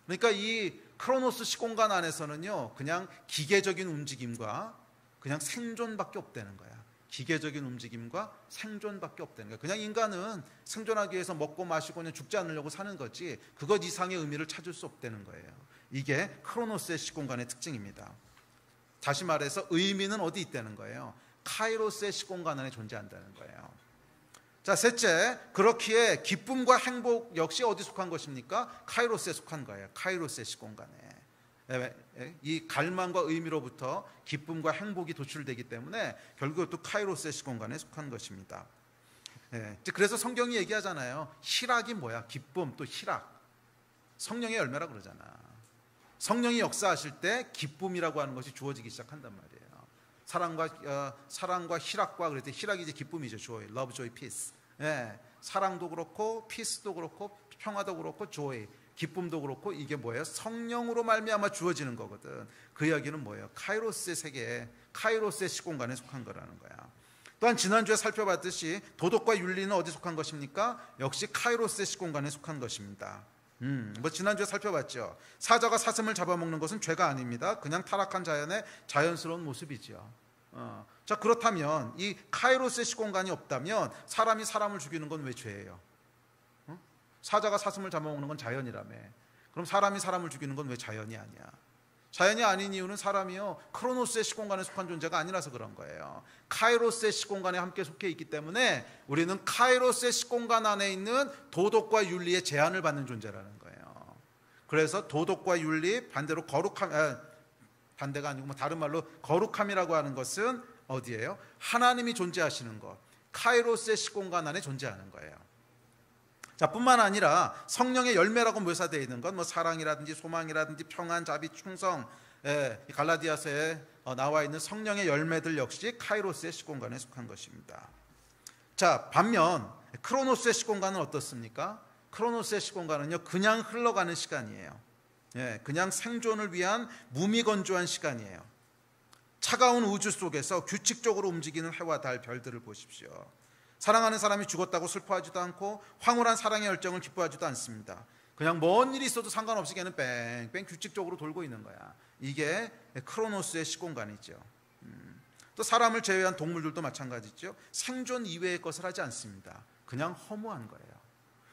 그러니까 이 크로노스 시공간 안에서는요, 그냥 기계적인 움직임과 그냥 생존밖에 없다는 거야. 기계적인 움직임과 생존밖에 없다는 거야. 그냥 인간은 생존하기 위해서 먹고 마시고 그냥 죽지 않으려고 사는 거지, 그것 이상의 의미를 찾을 수 없다는 거예요. 이게 크로노스의 시공간의 특징입니다. 다시 말해서 의미는 어디 있다는 거예요? 카이로스의 시공간 안에 존재한다는 거예요. 자, 셋째, 그렇기에 기쁨과 행복 역시 어디 속한 것입니까? 카이로스에 속한 거예요. 카이로스의 시공간에. 이 갈망과 의미로부터 기쁨과 행복이 도출되기 때문에 결국 또 카이로스의 시공간에 속한 것입니다. 그래서 성경이 얘기하잖아요. 희락이 뭐야? 기쁨, 또 희락. 성령의 열매라 그러잖아. 성령이 역사하실 때 기쁨이라고 하는 것이 주어지기 시작한단 말이에요. 사랑과 희락과, 그럴 때 희락이 이제 기쁨이죠. joy, love, joy, peace. 사랑도 그렇고 peace도 그렇고 평화도 그렇고 joy, 기쁨도 그렇고, 이게 뭐예요? 성령으로 말미암아 주어지는 거거든. 그 이야기는 뭐예요? 카이로스의 세계, 카이로스의 시공간에 속한 거라는 거야. 또한 지난주에 살펴봤듯이 도덕과 윤리는 어디 속한 것입니까? 역시 카이로스의 시공간에 속한 것입니다. 지난주에 살펴봤죠. 사자가 사슴을 잡아먹는 것은 죄가 아닙니다. 그냥 타락한 자연의 자연스러운 모습이지요. 자, 그렇다면 이 카이로스의 시공간이 없다면 사람이 사람을 죽이는 건 왜 죄예요? 사자가 사슴을 잡아먹는 건 자연이라며. 그럼 사람이 사람을 죽이는 건 왜 자연이 아니야? 자연이 아닌 이유는 사람이요, 크로노스의 시공간에 속한 존재가 아니라서 그런 거예요. 카이로스의 시공간에 함께 속해 있기 때문에 우리는 카이로스의 시공간 안에 있는 도덕과 윤리의 제한을 받는 존재라는 거예요. 그래서 도덕과 윤리, 반대로 반대가 아니고 다른 말로 거룩함이라고 하는 것은 어디예요? 하나님이 존재하시는 것, 카이로스의 시공간 안에 존재하는 거예요. 자, 뿐만 아니라 성령의 열매라고 묘사되어 있는 건 사랑이라든지 소망이라든지 평안, 자비, 충성, 갈라디아서에 나와 있는 성령의 열매들 역시 카이로스의 시공간에 속한 것입니다. 자, 반면 크로노스의 시공간은 어떻습니까? 크로노스의 시공간은요, 그냥 흘러가는 시간이에요. 그냥 생존을 위한 무미건조한 시간이에요. 차가운 우주 속에서 규칙적으로 움직이는 해와 달, 별들을 보십시오. 사랑하는 사람이 죽었다고 슬퍼하지도 않고 황홀한 사랑의 열정을 기뻐하지도 않습니다. 그냥 뭔 일이 있어도 상관없이 걔는 뺑뺑 규칙적으로 돌고 있는 거야. 이게 크로노스의 시공간이죠. 또 사람을 제외한 동물들도 마찬가지죠. 생존 이외의 것을 하지 않습니다. 그냥 허무한 거예요.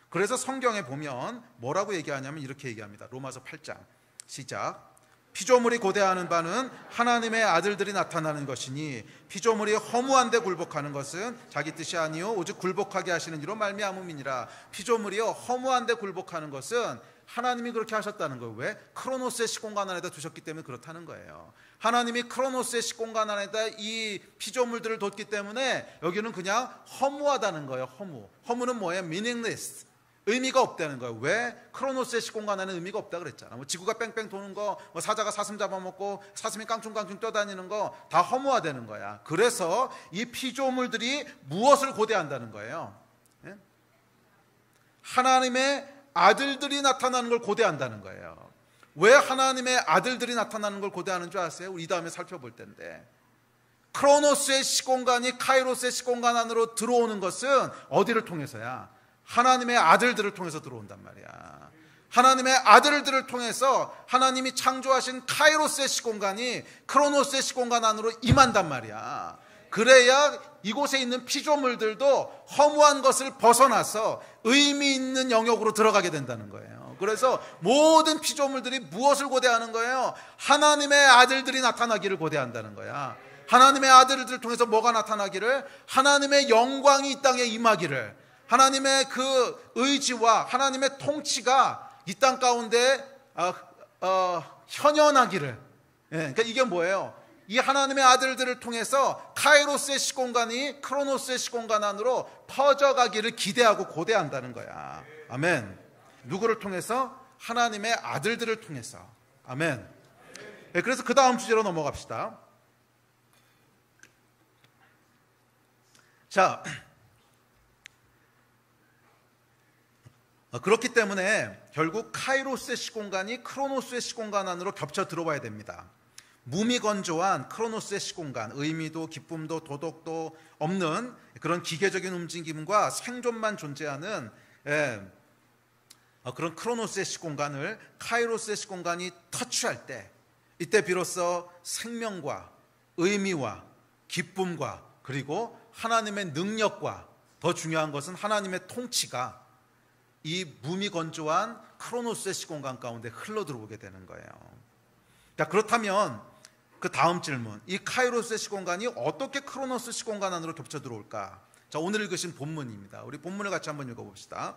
그래서 성경에 보면 뭐라고 얘기하냐면 이렇게 얘기합니다. 로마서 8장 시작. 피조물이 고대하는 바는 하나님의 아들들이 나타나는 것이니 피조물이 허무한 데 굴복하는 것은 자기 뜻이 아니요 오직 굴복하게 하시는 이로 말미암음이니라. 피조물이요 허무한 데 굴복하는 것은 하나님이 그렇게 하셨다는 거예요. 왜? 크로노스의 시공간 안에다 두셨기 때문에 그렇다는 거예요. 하나님이 크로노스의 시공간 안에다 이 피조물들을 뒀기 때문에 여기는 그냥 허무하다는 거예요. 허무는 뭐예요? meaningless, 의미가 없다는 거예요. 왜? 크로노스의 시공간 안에는 의미가 없다 그랬잖아. 뭐 지구가 뺑뺑 도는 거, 뭐 사자가 사슴 잡아먹고 사슴이 깡충깡충 떠다니는 거 다 허무하다는 거야. 그래서 이 피조물들이 무엇을 고대한다는 거예요? 예? 하나님의 아들들이 나타나는 걸 고대한다는 거예요. 왜 하나님의 아들들이 나타나는 걸 고대하는 줄 아세요? 우리 이 다음에 살펴볼 텐데, 크로노스의 시공간이 카이로스의 시공간 안으로 들어오는 것은 어디를 통해서야? 하나님의 아들들을 통해서 들어온단 말이야. 하나님의 아들들을 통해서 하나님이 창조하신 카이로스의 시공간이 크로노스의 시공간 안으로 임한단 말이야. 그래야 이곳에 있는 피조물들도 허무한 것을 벗어나서 의미 있는 영역으로 들어가게 된다는 거예요. 그래서 모든 피조물들이 무엇을 고대하는 거예요? 하나님의 아들들이 나타나기를 고대한다는 거야. 하나님의 아들들을 통해서 뭐가 나타나기를? 하나님의 영광이 이 땅에 임하기를, 하나님의 그 의지와 하나님의 통치가 이 땅 가운데 현현하기를. 그러니까 이게 뭐예요? 이 하나님의 아들들을 통해서 카이로스의 시공간이 크로노스의 시공간 안으로 퍼져가기를 기대하고 고대한다는 거야. 아멘. 누구를 통해서? 하나님의 아들들을 통해서. 아멘. 그래서 그 다음 주제로 넘어갑시다. 자, 그렇기 때문에 결국 카이로스의 시공간이 크로노스의 시공간 안으로 겹쳐 들어와야 됩니다. 무미건조한 크로노스의 시공간, 의미도 기쁨도 도덕도 없는 그런 기계적인 움직임과 생존만 존재하는 그런 크로노스의 시공간을 카이로스의 시공간이 터치할 때, 이때 비로소 생명과 의미와 기쁨과 그리고 하나님의 능력과 더 중요한 것은 하나님의 통치가 이 무미건조한 크로노스의 시공간 가운데 흘러들어오게 되는 거예요. 자, 그렇다면 그 다음 질문, 이 카이로스의 시공간이 어떻게 크로노스 시공간 안으로 겹쳐 들어올까? 자, 오늘 읽으신 본문입니다. 우리 본문을 같이 한번 읽어봅시다.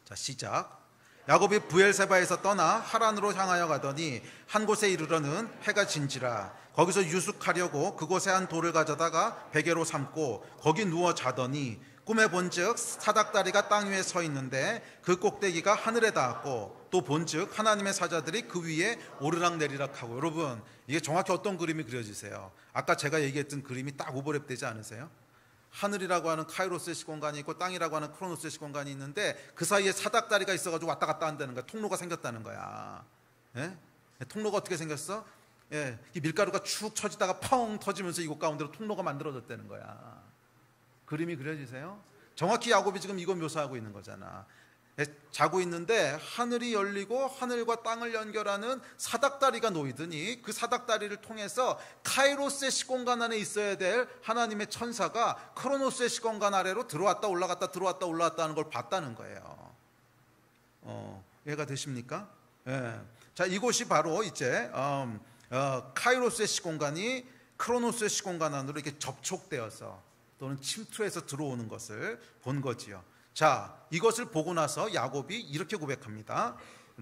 자, 시작. 야곱이 브엘세바에서 떠나 하란으로 향하여 가더니 한 곳에 이르러는 해가 진지라. 거기서 유숙하려고 그곳에 한 돌을 가져다가 베개로 삼고 거기 누워 자더니 꿈에 본즉 사닥다리가 땅 위에 서 있는데 그 꼭대기가 하늘에 닿았고 또 본즉 하나님의 사자들이 그 위에 오르락내리락 하고. 여러분, 이게 정확히 어떤 그림이 그려지세요? 아까 제가 얘기했던 그림이 딱 오버랩 되지 않으세요? 하늘이라고 하는 카이로스의 시공간이 있고 땅이라고 하는 크로노스의 시공간이 있는데 그 사이에 사닥다리가 있어가지고 왔다 갔다 한다는 거야. 통로가 생겼다는 거야. 예? 통로가 어떻게 생겼어? 예, 이 밀가루가 축 처지다가 펑 터지면서 이곳 가운데로 통로가 만들어졌다는 거야. 그림이 그려지세요? 정확히 야곱이 지금 이거 묘사하고 있는 거잖아. 자고 있는데 하늘이 열리고 하늘과 땅을 연결하는 사닥다리가 놓이더니 그 사닥다리를 통해서 카이로스의 시공간 안에 있어야 될 하나님의 천사가 크로노스의 시공간 아래로 들어왔다 올라갔다 들어왔다 올라갔다 하는 걸 봤다는 거예요. 이해가 되십니까? 예. 자, 이곳이 바로 이제 카이로스의 시공간이 크로노스의 시공간 안으로 이렇게 접촉되어서 또는 침투해서 들어오는 것을 본 거지요. 자, 이것을 보고 나서 야곱이 이렇게 고백합니다.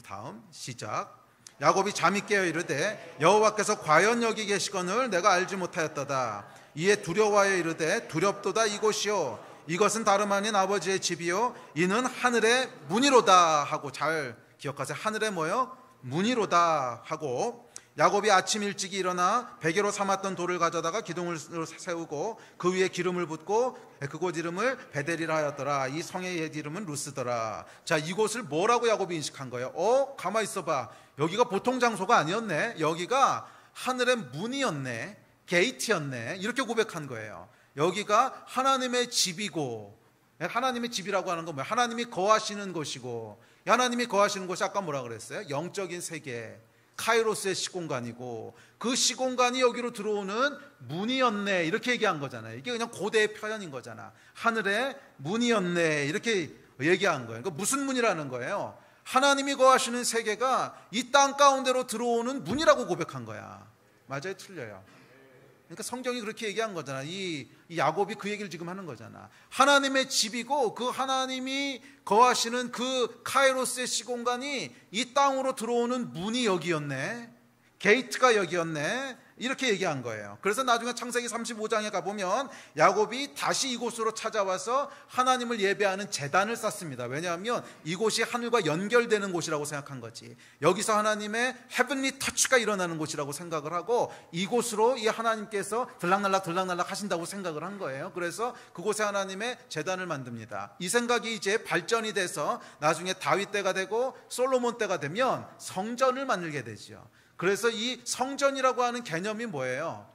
다음 시작. 야곱이 잠이 깨어 이르되 여호와께서 과연 여기 계시거늘 내가 알지 못하였도다. 이에 두려워하여 이르되 두렵도다 이곳이요 이것은 다름 아닌 아버지의 집이요 이는 하늘의 문이로다 하고. 잘 기억하세요. 하늘의 뭐요? 문이로다 하고. 야곱이 아침 일찍이 일어나 베개로 삼았던 돌을 가져다가 기둥을 세우고 그 위에 기름을 붓고 그곳 이름을 베델이라 하였더라. 이 성의 옛 이름은 루스더라. 자, 이곳을 뭐라고 야곱이 인식한 거예요? 가만히 있어봐. 여기가 보통 장소가 아니었네. 여기가 하늘의 문이었네. 게이트였네. 이렇게 고백한 거예요. 여기가 하나님의 집이고, 하나님의 집이라고 하는 건 뭐예요? 하나님이 거하시는 곳이고, 하나님이 거하시는 곳이 아까 뭐라 그랬어요? 영적인 세계, 카이로스의 시공간이고 그 시공간이 여기로 들어오는 문이었네. 이렇게 얘기한 거잖아요. 이게 그냥 고대의 표현인 거잖아. 하늘의 문이었네. 이렇게 얘기한 거예요. 그러니까 무슨 문이라는 거예요? 하나님이 거하시는 세계가 이 땅 가운데로 들어오는 문이라고 고백한 거야. 맞아요? 틀려요? 그러니까 성경이 그렇게 얘기한 거잖아. 이 야곱이 그 얘기를 지금 하는 거잖아. 하나님의 집이고 그 하나님이 거하시는 그 카이로스의 시공간이 이 땅으로 들어오는 문이 여기였네. 게이트가 여기였네. 이렇게 얘기한 거예요. 그래서 나중에 창세기 35장에 가보면 야곱이 다시 이곳으로 찾아와서 하나님을 예배하는 제단을 쌓습니다. 왜냐하면 이곳이 하늘과 연결되는 곳이라고 생각한 거지. 여기서 하나님의 헤븐리 터치가 일어나는 곳이라고 생각을 하고 이곳으로 이 하나님께서 들락날락 하신다고 생각을 한 거예요. 그래서 그곳에 하나님의 제단을 만듭니다. 이 생각이 이제 발전이 돼서 나중에 다윗 때가 되고 솔로몬 때가 되면 성전을 만들게 되죠. 그래서 이 성전이라고 하는 개념이 뭐예요?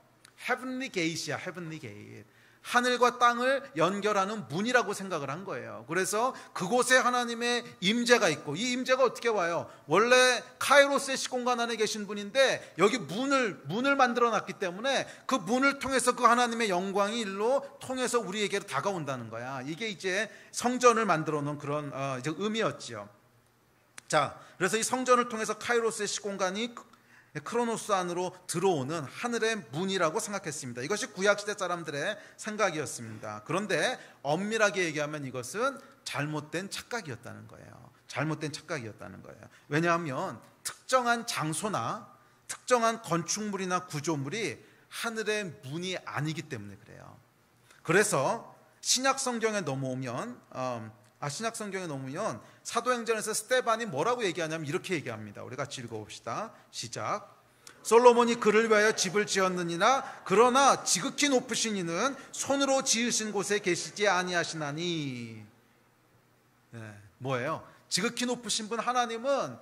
Heavenly Gate이야. Heavenly Gate. 하늘과 땅을 연결하는 문이라고 생각을 한 거예요. 그래서 그곳에 하나님의 임재가 있고, 이 임재가 어떻게 와요? 원래 카이로스의 시공간 안에 계신 분인데 여기 문을 만들어 놨기 때문에 그 문을 통해서 그 하나님의 영광이 일로 통해서 우리에게로 다가온다는 거야. 이게 이제 성전을 만들어 놓은 그런 이제 의미였죠. 자, 그래서 이 성전을 통해서 카이로스의 시공간이 크로노스 안으로 들어오는 하늘의 문이라고 생각했습니다. 이것이 구약시대 사람들의 생각이었습니다. 그런데 엄밀하게 얘기하면 이것은 잘못된 착각이었다는 거예요. 잘못된 착각이었다는 거예요. 왜냐하면 특정한 장소나 특정한 건축물이나 구조물이 하늘의 문이 아니기 때문에 그래요. 그래서 신약 성경에 넘어오면 사도행전에서 스데반이 뭐라고 얘기하냐면 이렇게 얘기합니다. 우리 같이 읽어봅시다. 시작. 솔로몬이 그를 위하여 집을 지었느니라. 그러나 지극히 높으신 이는 손으로 지으신 곳에 계시지 아니하시나니. 뭐예요? 지극히 높으신 분 하나님은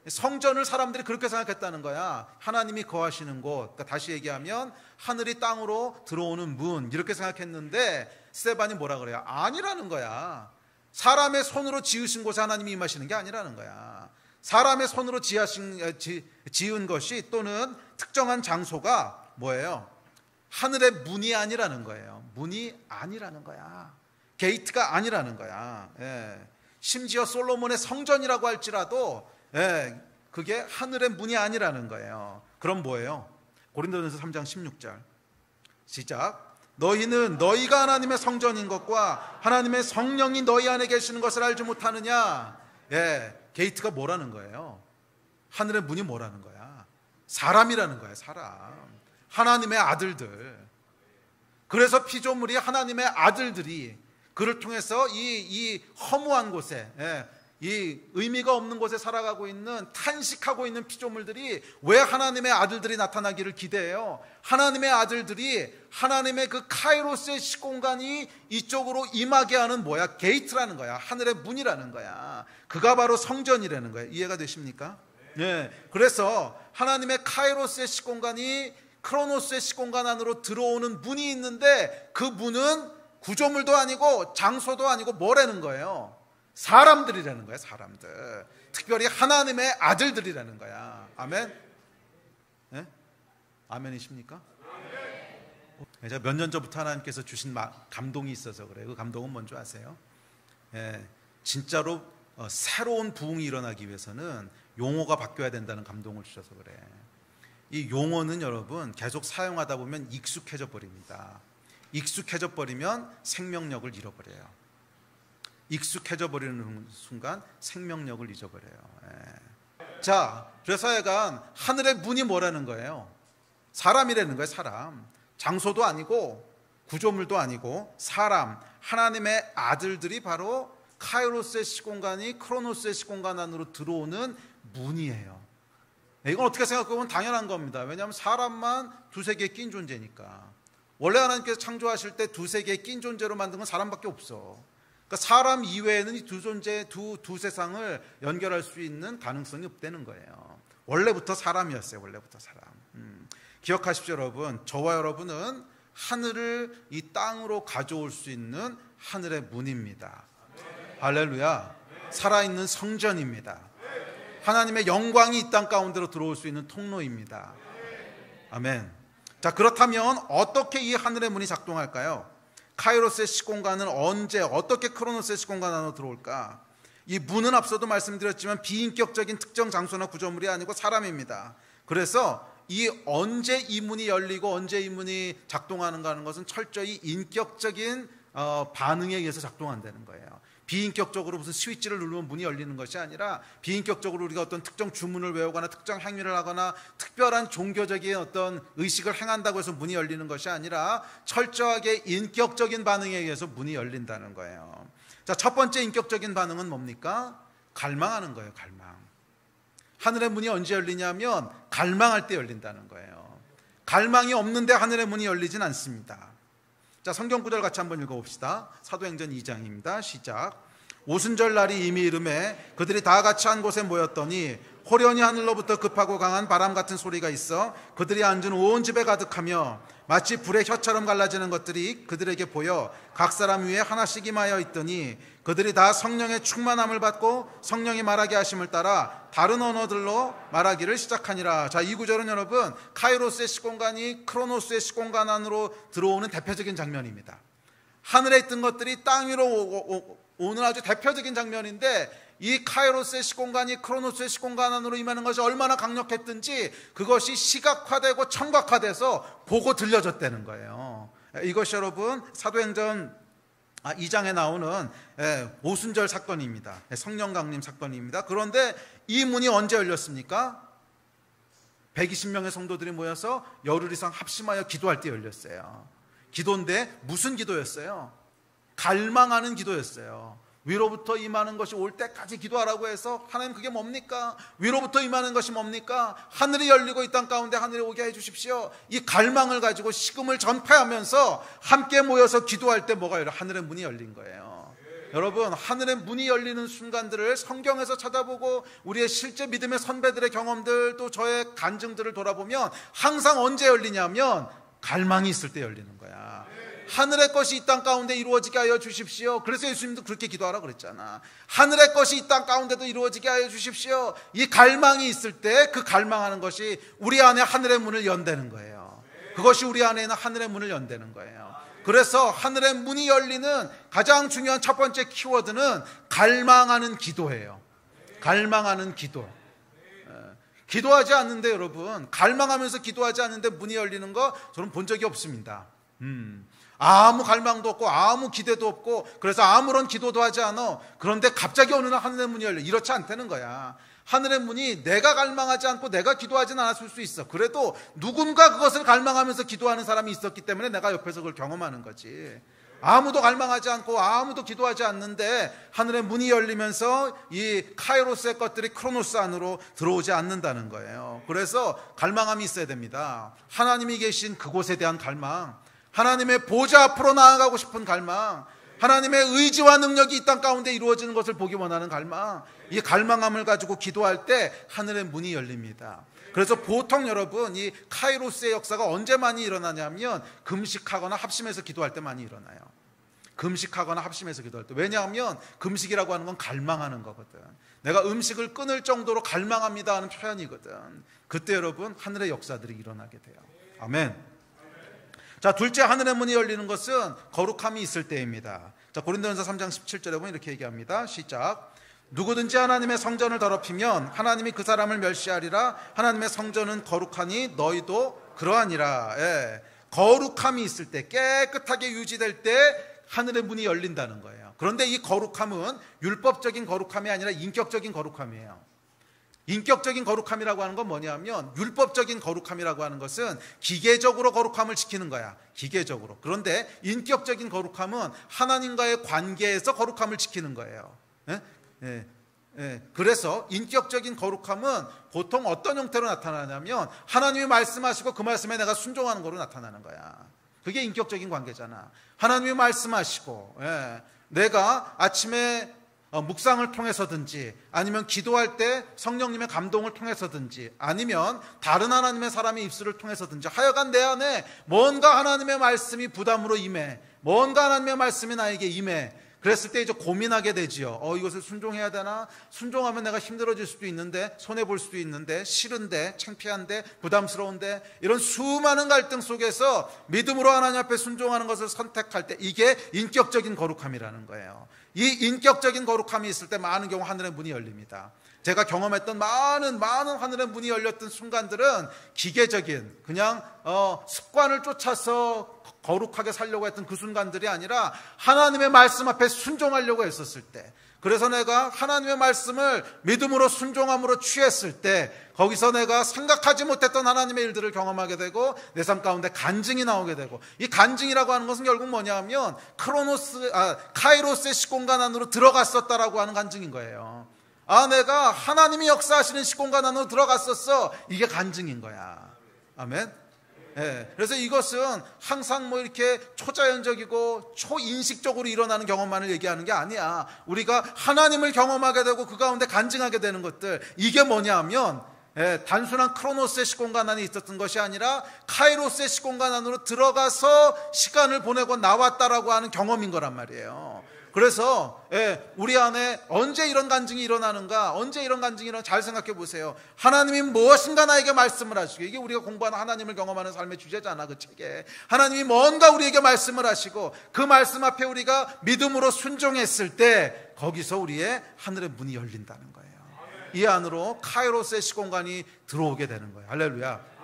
성전을 사람들이 그렇게 생각했다는 거야. 하나님이 거하시는 곳. 그러니까 다시 얘기하면 하늘이 땅으로 들어오는 문 이렇게 생각했는데 스데반이 뭐라 그래요? 아니라는 거야. 사람의 손으로 지으신 곳에 하나님이 임하시는 게 아니라는 거야. 사람의 손으로 지은 것이 또는 특정한 장소가 뭐예요? 하늘의 문이 아니라는 거예요. 문이 아니라는 거야. 게이트가 아니라는 거야. 심지어 솔로몬의 성전이라고 할지라도 그게 하늘의 문이 아니라는 거예요. 그럼 뭐예요? 고린도전서 3장 16절 시작. 너희는 너희가 하나님의 성전인 것과 하나님의 성령이 너희 안에 계시는 것을 알지 못하느냐. 게이트가 뭐라는 거예요? 하늘의 문이 뭐라는 거야? 사람이라는 거야. 사람. 하나님의 아들들. 그래서 피조물이 하나님의 아들들이 그를 통해서 이 허무한 곳에, 이 의미가 없는 곳에 살아가고 있는, 탄식하고 있는 피조물들이 왜 하나님의 아들들이 나타나기를 기대해요? 하나님의 아들들이 하나님의 그 카이로스의 시공간이 이쪽으로 임하게 하는 뭐야? 게이트라는 거야. 하늘의 문이라는 거야. 그가 바로 성전이라는 거야. 이해가 되십니까? 그래서 하나님의 카이로스의 시공간이 크로노스의 시공간 안으로 들어오는 문이 있는데 그 문은 구조물도 아니고 장소도 아니고 뭐라는 거예요? 사람들이라는 거야. 사람들. 특별히 하나님의 아들들이라는 거야. 아멘? 아멘이십니까? 제가 몇 년 전부터 하나님께서 주신 감동이 있어서 그래요. 그 감동은 뭔지 아세요? 진짜로 새로운 부흥이 일어나기 위해서는 용어가 바뀌어야 된다는 감동을 주셔서 그래. 이 용어는 여러분 계속 사용하다 보면 익숙해져 버립니다. 익숙해져 버리면 생명력을 잃어버려요. 익숙해져 버리는 순간 생명력을 잊어버려요. 자, 그래서 약간 하늘의 문이 뭐라는 거예요? 사람이라는 거예요. 사람. 장소도 아니고 구조물도 아니고 사람. 하나님의 아들들이 바로 카이로스의 시공간이 크로노스의 시공간 안으로 들어오는 문이에요. 이건 어떻게 생각해보면 당연한 겁니다. 왜냐하면 사람만 두세 개 낀 존재니까. 원래 하나님께서 창조하실 때 두세 개 낀 존재로 만든 건 사람밖에 없어. 그러니까 사람 이외에는 이 두 존재, 두 세상을 연결할 수 있는 가능성이 없다는 거예요. 원래부터 사람이었어요. 원래부터 사람. 기억하십시오, 여러분. 저와 여러분은 하늘을 이 땅으로 가져올 수 있는 하늘의 문입니다. 할렐루야. 살아있는 성전입니다. 하나님의 영광이 이 땅 가운데로 들어올 수 있는 통로입니다. 아멘. 자, 그렇다면 어떻게 이 하늘의 문이 작동할까요? 카이로스의 시공간은 언제 어떻게 크로노스의 시공간 안으로 들어올까? 이 문은 앞서도 말씀드렸지만 비인격적인 특정 장소나 구조물이 아니고 사람입니다. 그래서 이 언제 이 문이 열리고 언제 이 문이 작동하는가 하는 것은 철저히 인격적인 반응에 의해서 작동한다는 거예요. 비인격적으로 무슨 스위치를 누르면 문이 열리는 것이 아니라 비인격적으로 우리가 어떤 특정 주문을 외우거나 특정 행위를 하거나 특별한 종교적인 어떤 의식을 행한다고 해서 문이 열리는 것이 아니라 철저하게 인격적인 반응에 의해서 문이 열린다는 거예요. 자, 첫 번째 인격적인 반응은 뭡니까? 갈망하는 거예요. 갈망. 하늘의 문이 언제 열리냐면 갈망할 때 열린다는 거예요. 갈망이 없는데 하늘의 문이 열리진 않습니다. 자, 성경 구절 같이 한번 읽어봅시다. 사도행전 2장입니다. 시작. 오순절 날이 이미 이르매 그들이 다 같이 한 곳에 모였더니 호련히 하늘로부터 급하고 강한 바람 같은 소리가 있어 그들이 앉은 온 집에 가득하며 마치 불의 혀처럼 갈라지는 것들이 그들에게 보여 각 사람 위에 하나씩 임하여 있더니 그들이 다 성령의 충만함을 받고 성령이 말하게 하심을 따라 다른 언어들로 말하기를 시작하니라. 자, 이 구절은 여러분 카이로스의 시공간이 크로노스의 시공간 안으로 들어오는 대표적인 장면입니다. 하늘에 있던 것들이 땅 위로 오는 아주 대표적인 장면인데 이 카이로스의 시공간이 크로노스의 시공간 안으로 임하는 것이 얼마나 강력했든지 그것이 시각화되고 청각화돼서 보고 들려졌다는 거예요. 이것이 여러분 사도행전 2장에 나오는 오순절 사건입니다. 성령 강림 사건입니다. 그런데 이 문이 언제 열렸습니까? 120명의 성도들이 모여서 열흘 이상 합심하여 기도할 때 열렸어요. 기도인데 무슨 기도였어요? 갈망하는 기도였어요. 위로부터 임하는 것이 올 때까지 기도하라고 해서 하나님 그게 뭡니까? 위로부터 임하는 것이 뭡니까? 하늘이 열리고 이 땅 가운데 하늘이 오게 해주십시오. 이 갈망을 가지고 식음을 전파하면서 함께 모여서 기도할 때 뭐가 열려? 하늘의 문이 열린 거예요. 여러분, 하늘의 문이 열리는 순간들을 성경에서 찾아보고 우리의 실제 믿음의 선배들의 경험들 또 저의 간증들을 돌아보면 항상 언제 열리냐면 갈망이 있을 때 열리는 거야. 하늘의 것이 이 땅 가운데 이루어지게 하여 주십시오. 그래서 예수님도 그렇게 기도하라고 그랬잖아. 하늘의 것이 이 땅 가운데도 이루어지게 하여 주십시오. 이 갈망이 있을 때 그 갈망하는 것이 우리 안에 하늘의 문을 연다는 거예요. 그것이 우리 안에 있는 하늘의 문을 연다는 거예요. 그래서 하늘의 문이 열리는 가장 중요한 첫 번째 키워드는 갈망하는 기도예요. 갈망하는 기도. 기도하지 않는데 여러분, 갈망하면서 기도하지 않는데 문이 열리는 거 저는 본 적이 없습니다. 아무 갈망도 없고 아무 기대도 없고 그래서 아무런 기도도 하지 않아. 그런데 갑자기 어느 날 하늘의 문이 열려. 이렇지 않다는 거야. 하늘의 문이 내가 갈망하지 않고 내가 기도하지는 않았을 수 있어. 그래도 누군가 그것을 갈망하면서 기도하는 사람이 있었기 때문에 내가 옆에서 그걸 경험하는 거지. 아무도 갈망하지 않고 아무도 기도하지 않는데 하늘의 문이 열리면서 이 카이로스의 것들이 크로노스 안으로 들어오지 않는다는 거예요. 그래서 갈망함이 있어야 됩니다. 하나님이 계신 그곳에 대한 갈망, 하나님의 보좌 앞으로 나아가고 싶은 갈망, 하나님의 의지와 능력이 이 땅 가운데 이루어지는 것을 보기 원하는 갈망, 이 갈망함을 가지고 기도할 때 하늘의 문이 열립니다. 그래서 보통 여러분 이 카이로스의 역사가 언제 많이 일어나냐면 금식하거나 합심해서 기도할 때 많이 일어나요. 금식하거나 합심해서 기도할 때. 왜냐하면 금식이라고 하는 건 갈망하는 거거든. 내가 음식을 끊을 정도로 갈망합니다 하는 표현이거든. 그때 여러분 하늘의 역사들이 일어나게 돼요. 아멘. 자, 둘째 하늘의 문이 열리는 것은 거룩함이 있을 때입니다. 자, 고린도전서 3장 17절에 보면 이렇게 얘기합니다. 시작. 누구든지 하나님의 성전을 더럽히면 하나님이 그 사람을 멸시하리라. 하나님의 성전은 거룩하니 너희도 그러하니라. 예. 거룩함이 있을 때, 깨끗하게 유지될 때 하늘의 문이 열린다는 거예요. 그런데 이 거룩함은 율법적인 거룩함이 아니라 인격적인 거룩함이에요. 인격적인 거룩함이라고 하는 건 뭐냐면 율법적인 거룩함이라고 하는 것은 기계적으로 거룩함을 지키는 거야. 기계적으로. 그런데 인격적인 거룩함은 하나님과의 관계에서 거룩함을 지키는 거예요. 그래서 인격적인 거룩함은 보통 어떤 형태로 나타나냐면 하나님이 말씀하시고 그 말씀에 내가 순종하는 거로 나타나는 거야. 그게 인격적인 관계잖아. 하나님이 말씀하시고 내가 아침에 묵상을 통해서든지 아니면 기도할 때 성령님의 감동을 통해서든지 아니면 다른 하나님의 사람의 입술을 통해서든지 하여간 내 안에 뭔가 하나님의 말씀이 부담으로 임해, 뭔가 하나님의 말씀이 나에게 임해. 그랬을 때 이제 고민하게 되지요. 이것을 순종해야 되나? 순종하면 내가 힘들어질 수도 있는데, 손해볼 수도 있는데, 싫은데, 창피한데, 부담스러운데, 이런 수많은 갈등 속에서 믿음으로 하나님 앞에 순종하는 것을 선택할 때, 이게 인격적인 거룩함이라는 거예요. 이 인격적인 거룩함이 있을 때 많은 경우 하늘의 문이 열립니다. 제가 경험했던 많은 하늘의 문이 열렸던 순간들은 기계적인 그냥 습관을 쫓아서 거룩하게 살려고 했던 그 순간들이 아니라 하나님의 말씀 앞에 순종하려고 했었을 때, 그래서 내가 하나님의 말씀을 믿음으로 순종함으로 취했을 때 거기서 내가 생각하지 못했던 하나님의 일들을 경험하게 되고 내 삶 가운데 간증이 나오게 되고, 이 간증이라고 하는 것은 결국 뭐냐 하면 카이로스의 시공간 안으로 들어갔었다라고 하는 간증인 거예요. 내가 하나님이 역사하시는 시공간 안으로 들어갔었어. 이게 간증인 거야. 아멘. 예, 그래서 이것은 항상 뭐 이렇게 초자연적이고 초인식적으로 일어나는 경험만을 얘기하는 게 아니야. 우리가 하나님을 경험하게 되고 그 가운데 간증하게 되는 것들, 이게 뭐냐 하면 단순한 크로노스의 시공간 안에 있었던 것이 아니라 카이로스의 시공간 안으로 들어가서 시간을 보내고 나왔다라고 하는 경험인 거란 말이에요. 그래서 우리 안에 언제 이런 간증이 일어나는가, 언제 이런 간증이 일어나는가 잘 생각해 보세요. 하나님이 무엇인가 나에게 말씀을 하시고, 이게 우리가 공부하는 하나님을 경험하는 삶의 주제잖아, 그 책에. 하나님이 뭔가 우리에게 말씀을 하시고 그 말씀 앞에 우리가 믿음으로 순종했을 때 거기서 우리의 하늘의 문이 열린다는 거예요. 이 안으로 카이로스의 시공간이 들어오게 되는 거예요. 할렐루야.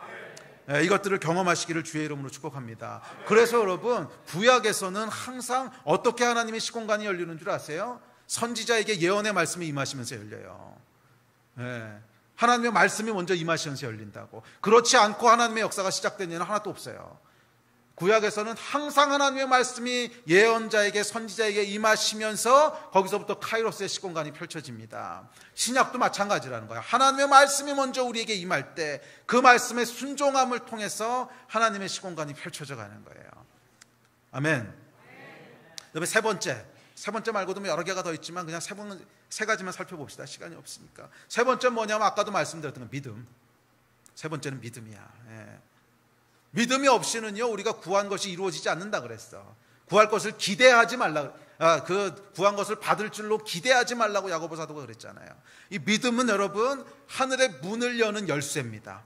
이것들을 경험하시기를 주의 이름으로 축복합니다. 그래서 여러분, 구약에서는 항상 어떻게 하나님의 시공간이 열리는 줄 아세요? 선지자에게 예언의 말씀이 임하시면서 열려요. 하나님의 말씀이 먼저 임하시면서 열린다고. 그렇지 않고 하나님의 역사가 시작된 예는 하나도 없어요. 구약에서는 항상 하나님의 말씀이 예언자에게, 선지자에게 임하시면서 거기서부터 카이로스의 시공간이 펼쳐집니다. 신약도 마찬가지라는 거예요. 하나님의 말씀이 먼저 우리에게 임할 때 그 말씀의 순종함을 통해서 하나님의 시공간이 펼쳐져 가는 거예요. 아멘. 그다음에 세 번째 말고도 여러 개가 더 있지만 그냥 세 가지만 살펴봅시다. 시간이 없으니까. 세 번째는 뭐냐면 아까도 말씀드렸던 건 믿음. 세 번째는 믿음이야. 믿음이 없이는요, 우리가 구한 것이 이루어지지 않는다 그랬어. 구할 것을 기대하지 말라. 그 구한 것을 받을 줄로 기대하지 말라고 야고보 사도가 그랬잖아요. 이 믿음은 여러분, 하늘의 문을 여는 열쇠입니다.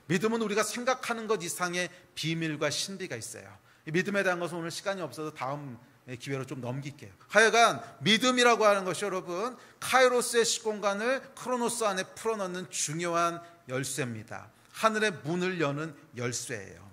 믿음은 우리가 생각하는 것 이상의 비밀과 신비가 있어요. 이 믿음에 대한 것은 오늘 시간이 없어서 다음 기회로 좀 넘길게요. 하여간 믿음이라고 하는 것이 여러분, 카이로스의 시공간을 크로노스 안에 풀어넣는 중요한 열쇠입니다. 하늘의 문을 여는 열쇠예요.